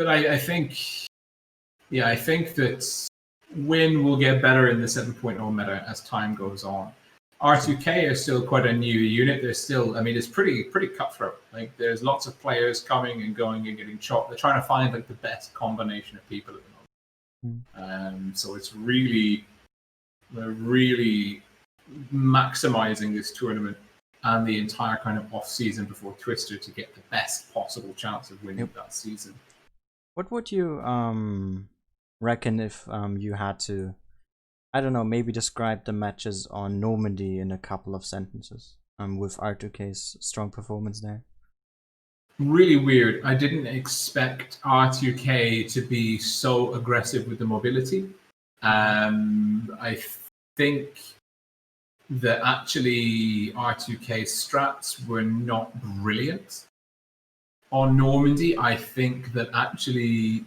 I think that Win will get better in the 7.0 meta as time goes on. R-2K is still quite a new unit. They're still, it's pretty cutthroat. There's lots of players coming and going and getting chopped. They're trying to find the best combination of people at the moment. So it's they're really maximizing this tournament and the entire kind of off season before Twister to get the best possible chance of winning that season. What would you reckon if you had to, I don't know, maybe describe the matches on Normandy in a couple of sentences with R-2K's strong performance there? Really weird. I didn't expect R-2K to be so aggressive with the mobility. I think that actually R-2K strats were not brilliant. On Normandy, I think that actually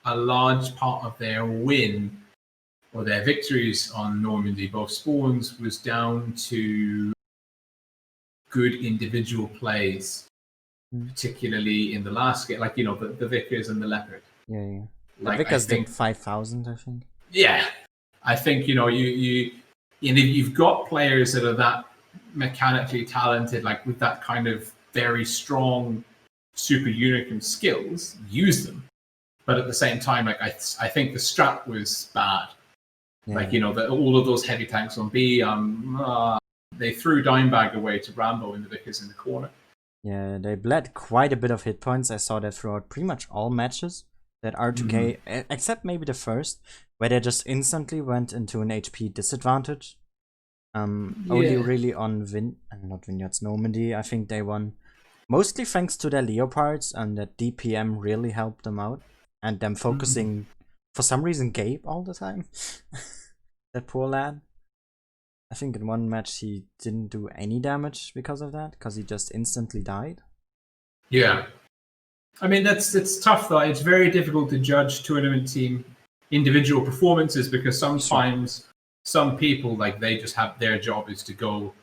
a large part of their win or their victories on Normandy, both spawns, was down to good individual plays, particularly in the last game, the Vickers and the Leopard. Yeah. The Vickers did 5,000, I think. Yeah. I think, if you've got players that are that mechanically talented, with that kind of very strong super unicum skills, use them. But at the same time, I think the strat was bad. Yeah. All of those heavy tanks on B, they threw Dimebag away to Rambo in the Vickers in the corner. Yeah, they bled quite a bit of hit points. I saw that throughout pretty much all matches. That R-2K, except maybe the first, where they just instantly went into an HP disadvantage. Only really on not Vineyards, Normandy. I think they won mostly thanks to their Leopards, and that DPM really helped them out. And them focusing, for some reason, Gabe all the time. That poor lad. I think in one match he didn't do any damage because of that, because he just instantly died. Yeah. It's tough though. It's very difficult to judge tournament team individual performances because sometimes some people, they just have their job is to go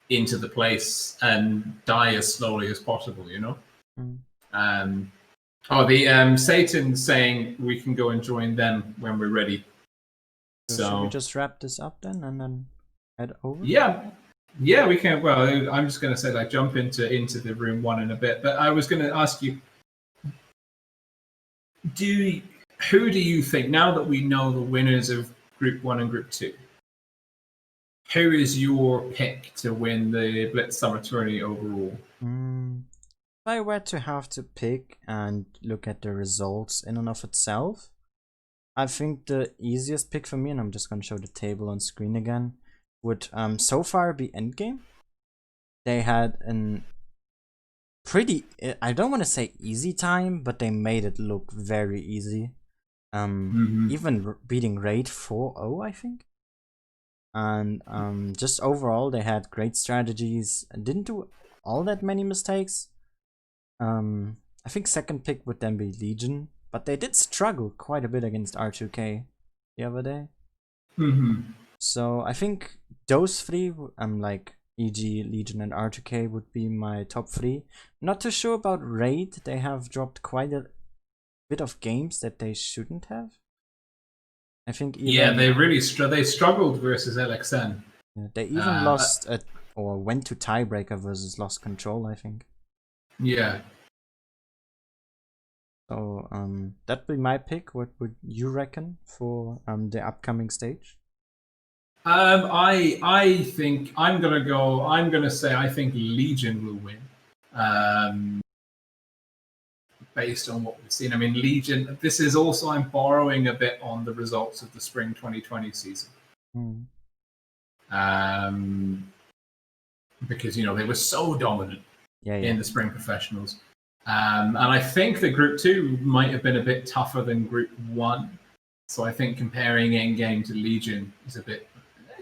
into the place and die as slowly as possible, Satan's saying we can go and join them when we're ready. So should we just wrap this up then, and then head over? Yeah, we can. Well, I'm just going to say like jump into the room one in a bit, but I was going to ask you, who do you think, now that we know the winners of Group 1 and Group 2, who is your pick to win the Blitz Summer Tourney overall? If I were to have to pick and look at the results in and of itself, I think the easiest pick for me, and I'm just going to show the table on screen again, would so far be Endgame. They had an pretty, I don't want to say easy time, but they made it look very easy. Even beating Raid 4-0, I think. And just overall, they had great strategies and didn't do all that many mistakes. I think second pick would then be Legion, but they did struggle quite a bit against R-2-K the other day. So I think those three, like e.g. Legion and R-2-K, would be my top three. Not too sure about Raid. They have dropped quite a bit of games that they shouldn't have. I think even, they really they struggled versus LXN. Yeah, they even lost or went to tiebreaker versus Lost Control, I think. Yeah. So that'd be my pick. What would you reckon for the upcoming stage? I think I'm gonna say I think Legion will win. Based on what we've seen. I mean, Legion, this is also, I'm borrowing a bit on the results of the spring 2020 season. Because, they were so dominant in the spring professionals. And I think that Group 2 might have been a bit tougher than Group 1. So I think comparing Endgame to Legion is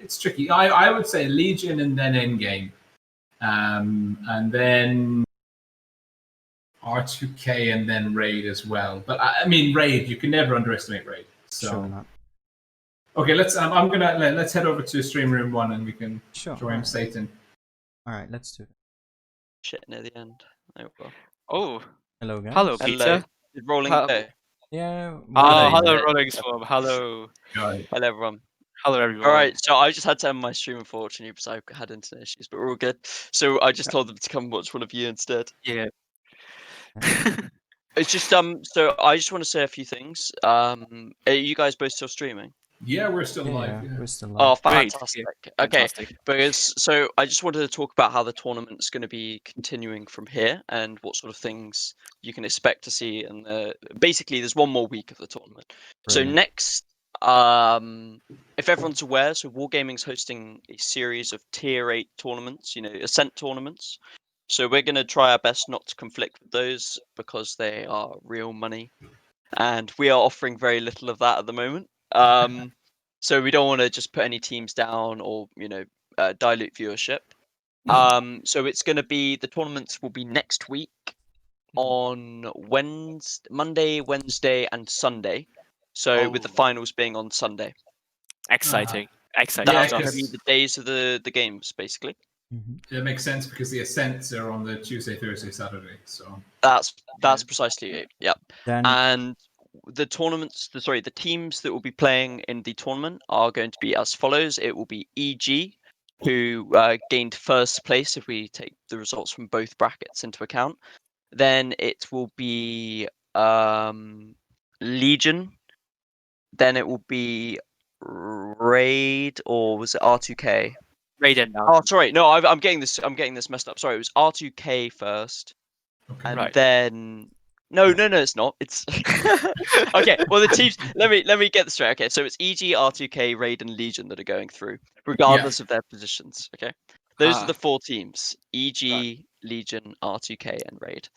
it's tricky. I would say Legion and then Endgame. And then R-2-K and then Raid as well. But I mean, Raid, you can never underestimate Raid. So. Sure not. Okay, let's head over to Stream Room 1 and we can join Satan. Alright, let's do it. Shit near the end. There we go. Oh, hello guys. Hello, Peter. Did Rolling go? Yeah. Hello, Rolling Swarm. Hello. Hello, everyone. Hello, everyone. All right, so I just had to end my stream, unfortunately, because I had internet issues, but we're all good. So I just told them to come watch one of you instead. Yeah. It's just so I just want to say a few things. Are you guys both still streaming? Yeah, we're still live. Yeah, we're still live. Oh, Great. fantastic. Yeah, Okay, fantastic. because so I just wanted to talk about how the tournament's going to be continuing from here and what sort of things you can expect to see. And basically, there's one more week of the tournament. Brilliant. So next, if everyone's aware, so Wargaming's hosting a series of Tier 8 tournaments, Ascent tournaments. So we're going to try our best not to conflict with those because they are real money. And we are offering very little of that at the moment. So we don't want to just put any teams down or, dilute viewership. So it's going to be, the tournaments will be next week on Monday, Wednesday, and Sunday. So with the finals being on Sunday. Exciting. Exciting. That's Yeah, going to be the days of the games, basically. It makes sense because the Ascents are on the Tuesday, Thursday, Saturday. So that's precisely it. Yep. Then And the teams that will be playing in the tournament are going to be as follows. It will be EG, who gained first place if we take the results from both brackets into account. Then it will be Legion. Then it will be Raid, or was it R-2-K? Raid now. Oh, sorry. No, I'm getting this messed up. Sorry, it was R-2-K first. okay. And Right. then no, it's not. It's okay. Well, the teams. Let me get this straight. Okay, so it's EG, R-2-K, Raid, and Legion that are going through, regardless of their positions. Okay, those are the four teams: EG, Legion, R-2-K, and Raid.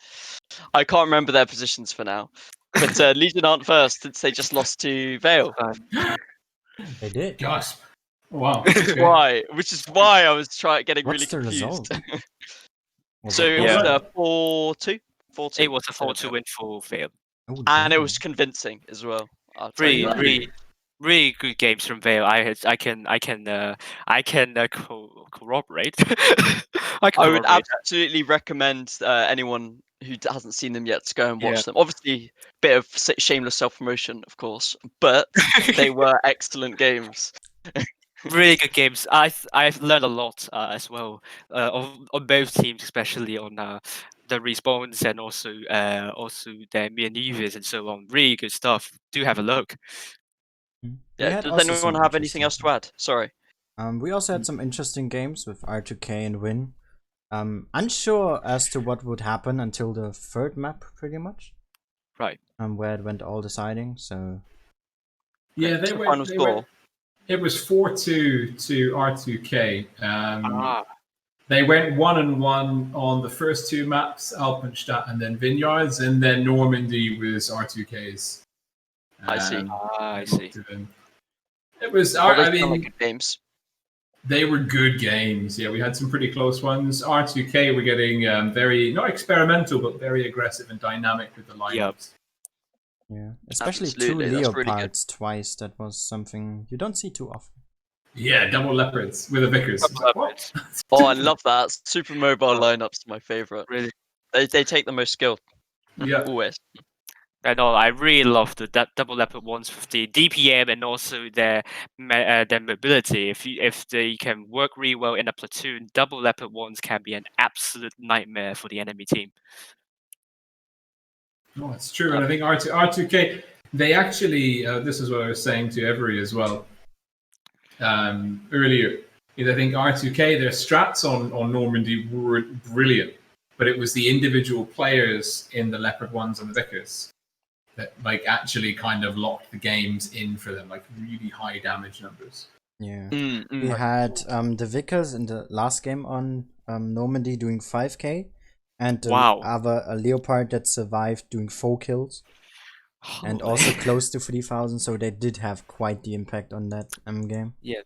I can't remember their positions for now, but Legion aren't first since they just lost to Vale. they did. Gasp. Wow. Which is why I was getting What's really the confused. result? So it was 4-2. 4-2. It was a 4-2 win for Vale. Oh, And it damn. was convincing as well. I'll tell you that. Really good games from Vale. I can corroborate. I would absolutely recommend anyone who hasn't seen them yet to go and watch them. Obviously, bit of shameless self-promotion, of course, but they were excellent games. Really good games. I've learned a lot as well on both teams, especially on the respawns and also the maneuvers and so on. Really good stuff. Do have a look. We Yeah. had Does also anyone some have anything interesting else to add? Sorry. we also had some interesting games with R-2-K and Win. Unsure as to what would happen until the third map, pretty much. Right. Where it went all deciding. So Yeah, What's the final score? It was 4-2 to R2K. Ah, They went 1-1 on the first two maps, Alpenstadt and then Vineyards, and then Normandy was R2K's. I see. I see. It was. Oh, they I sound mean, like good games. they were good games. Yeah, we had some pretty close ones. R2K were getting very not experimental, but very aggressive and dynamic with the lineups. yeah, especially Absolutely, two that's really good. leopards twice. That was something you don't see too often. Yeah, double leopards with a Vickers. It's like, what? Oh, I love that. Super mobile lineups, my favorite. Really. They take the most skill. Yeah. Always. I know. I really love that double leopard ones with the DPM and also their mobility. If they can work really well in a platoon, double leopard ones can be an absolute nightmare for the enemy team. No, it's true. And I think R2K, they actually, this is what I was saying to Every as well earlier, is I think R2K, their strats on Normandy were brilliant, but it was the individual players in the Leopard ones and the Vickers that like actually kind of locked the games in for them, like really high damage numbers. Yeah. Mm-mm. We had the Vickers in the last game on Normandy doing 5k, and the Wow. other a leopard that survived doing 4 kills, and Holy. also close to 3,000. So they did have quite the impact on that game. Yeah,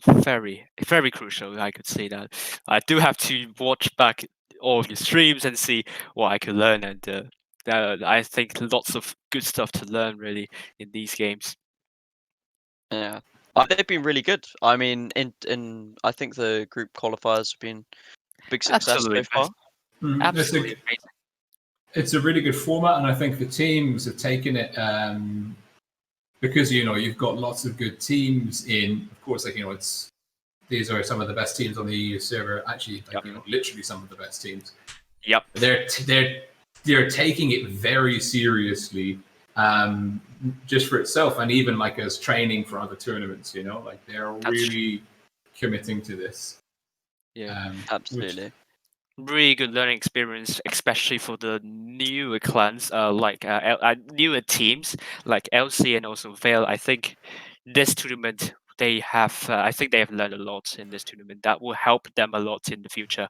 very, very crucial. I could say that. I do have to watch back all of your streams and see what I could learn, and I think lots of good stuff to learn really in these games. Yeah. They've been really good. I mean, in I think the group qualifiers have been a big success Absolutely, so far. absolutely amazing. It's a really good format, and I think the teams have taken it because you've got lots of good teams in. Of course, like these are some of the best teams on the EU server. Actually, like, literally some of the best teams. Yep. They're taking it very seriously, just for itself, and even like as training for other tournaments. Like they're really committing to this. Yeah, absolutely. Really good learning experience, especially for the newer clans, newer teams like LC and also Vale. I think this tournament I think they have learned a lot in this tournament that will help them a lot in the future.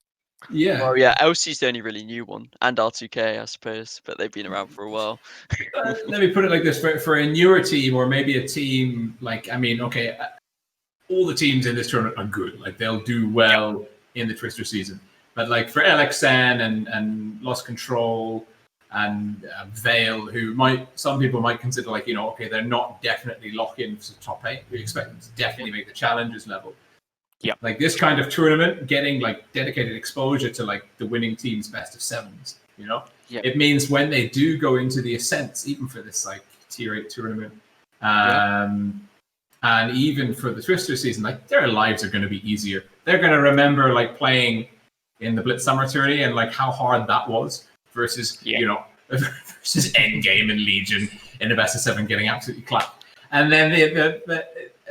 Yeah. Well, yeah, LC's the only really new one, and R2K, I suppose, but they've been around for a while. Let me put it like this: for a newer team, or maybe a team all the teams in this tournament are good. Like they'll do well in the Twister season. But like for LXN and Lost Control and Vale, who some people might consider like, they're not definitely locked in for top 8. We expect them to definitely make the challengers level. Yeah. Like this kind of tournament, getting like dedicated exposure to like the winning team's best of 7s, it means when they do go into the ascents, even for this like tier 8 tournament, and even for the Twister season, like their lives are going to be easier. They're going to remember like playing in the Blitz Summer Tourney and like how hard that was versus versus Endgame and Legion in a best of 7 getting absolutely clapped. And then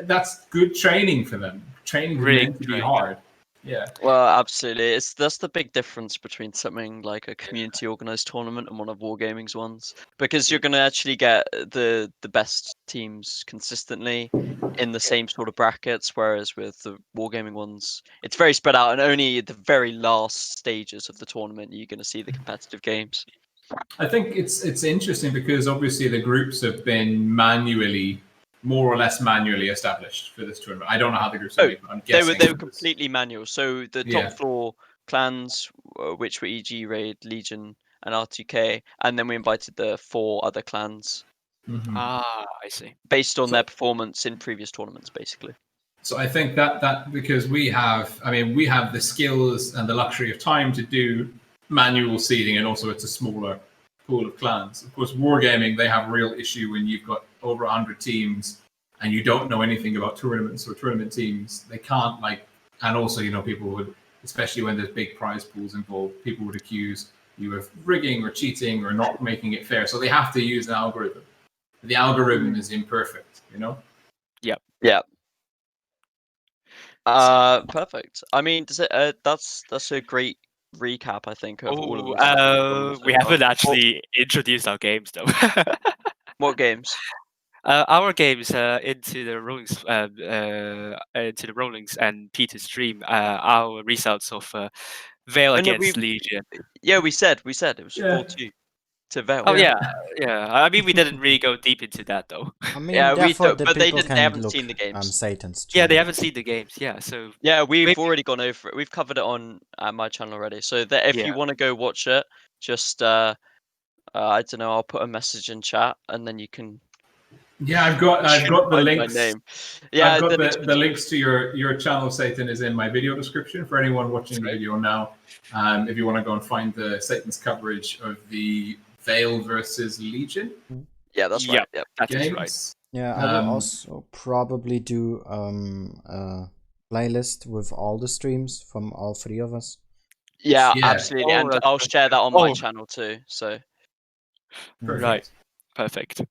that's good training for them. Training really meant to be hard. Yeah. Well, absolutely. That's the big difference between something like a community organized tournament and one of Wargaming's ones, because you're going to actually get the best teams consistently in the same sort of brackets, whereas with the Wargaming ones, it's very spread out, and only at the very last stages of the tournament you're going to see the competitive games. I think it's interesting because obviously the groups have been more or less manually established for this tournament. I don't know how the groups are. I'm guessing they were completely manual. So the top 4 clans, which were EG, Raid, Legion, and R2K, and then we invited the 4 other clans. Mm-hmm. I see. Based on their performance in previous tournaments, basically. So I think that because we have the skills and the luxury of time to do manual seeding, and also it's a smaller pool of clans. Of course, Wargaming, they have a real issue when you've got over 100 teams and you don't know anything about tournaments or tournament teams, they can't and also, people would, especially when there's big prize pools involved, people would accuse you of rigging or cheating or not making it fair. So they have to use an algorithm. The algorithm is imperfect, Yeah. Perfect. I mean, does it? That's a great recap, I think, of all of them. We haven't actually introduced our games though. What games? Our games into the Rollings and Peter's stream. Our results of Vale Oh, no, against Legion. Yeah, we said it was 4-2 to Vale. Oh yeah. I mean, we didn't really go deep into that though. I mean, Yeah, therefore the but they people didn't. They can haven't look seen the games. Satan's Yeah, they channel. haven't seen the games. Yeah, so Yeah, we've maybe- already gone over it. We've covered it on my channel already. So that if you want to go watch it, just I don't know. I'll put a message in chat, and then you can. Yeah, I've got the find links. My name. Yeah, I've got the links to your channel, Satan, is in my video description for anyone watching the video now. If you want to go and find the Satan's coverage of the Vale versus Legion. Yeah, that's right. Yeah, that is games. right. Yeah, I will also probably do a playlist with all the streams from all three of us. Yeah, Yeah. absolutely, and that's I'll share that on my Oh. channel too. So Perfect. Right. Perfect.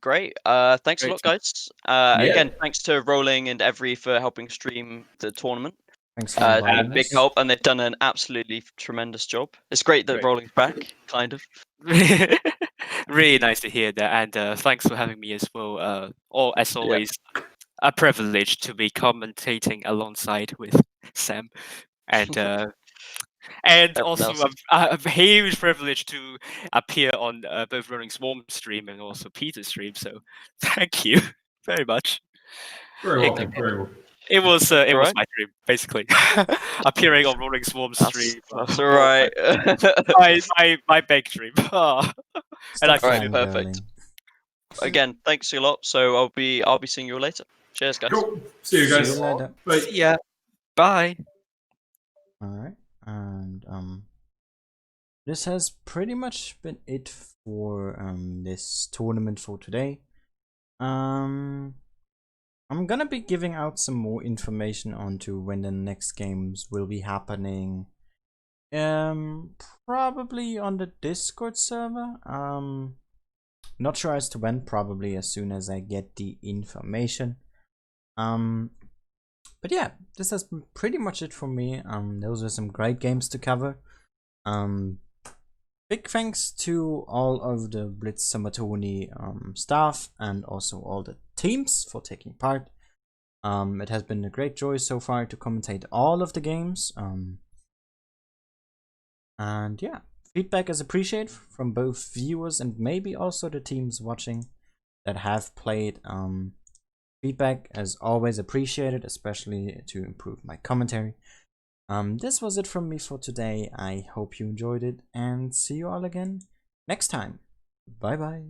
great. Thanks a lot, Great. guys. Again, thanks to Rolling and Every for helping stream the tournament. Thanks for inviting Big us. help, and they've done an absolutely tremendous job. It's great that Great. Rolling's back, kind of. Really nice to hear that, and thanks for having me as well. As always, a privilege to be commentating alongside with Sam, and also a huge privilege to appear on both Running Swarm stream and also Peter's stream. So thank you very much. Very welcome. Very welcome. It was Alright. my dream, basically, appearing on Rolling Swarm stream. That's all right. my big dream. And I Alright, perfect. Again, thanks a lot. So I'll be seeing you all later. Cheers, guys. Cool. See you guys. See you later. Bye. Yeah. Bye. Alright, and this has pretty much been it for this tournament for today. I'm gonna be giving out some more information onto when the next games will be happening. Probably on the Discord server. Not sure as to when, probably as soon as I get the information. But yeah, this has been pretty much it for me. Those are some great games to cover. Big thanks to all of the Blitz Summer Tourney staff and also all the teams for taking part. It has been a great joy so far to commentate all of the games. And yeah, feedback is appreciated from both viewers and maybe also the teams watching that have played. Feedback is always appreciated, especially to improve my commentary. This was it from me for today. I hope you enjoyed it and see you all again next time. Bye bye.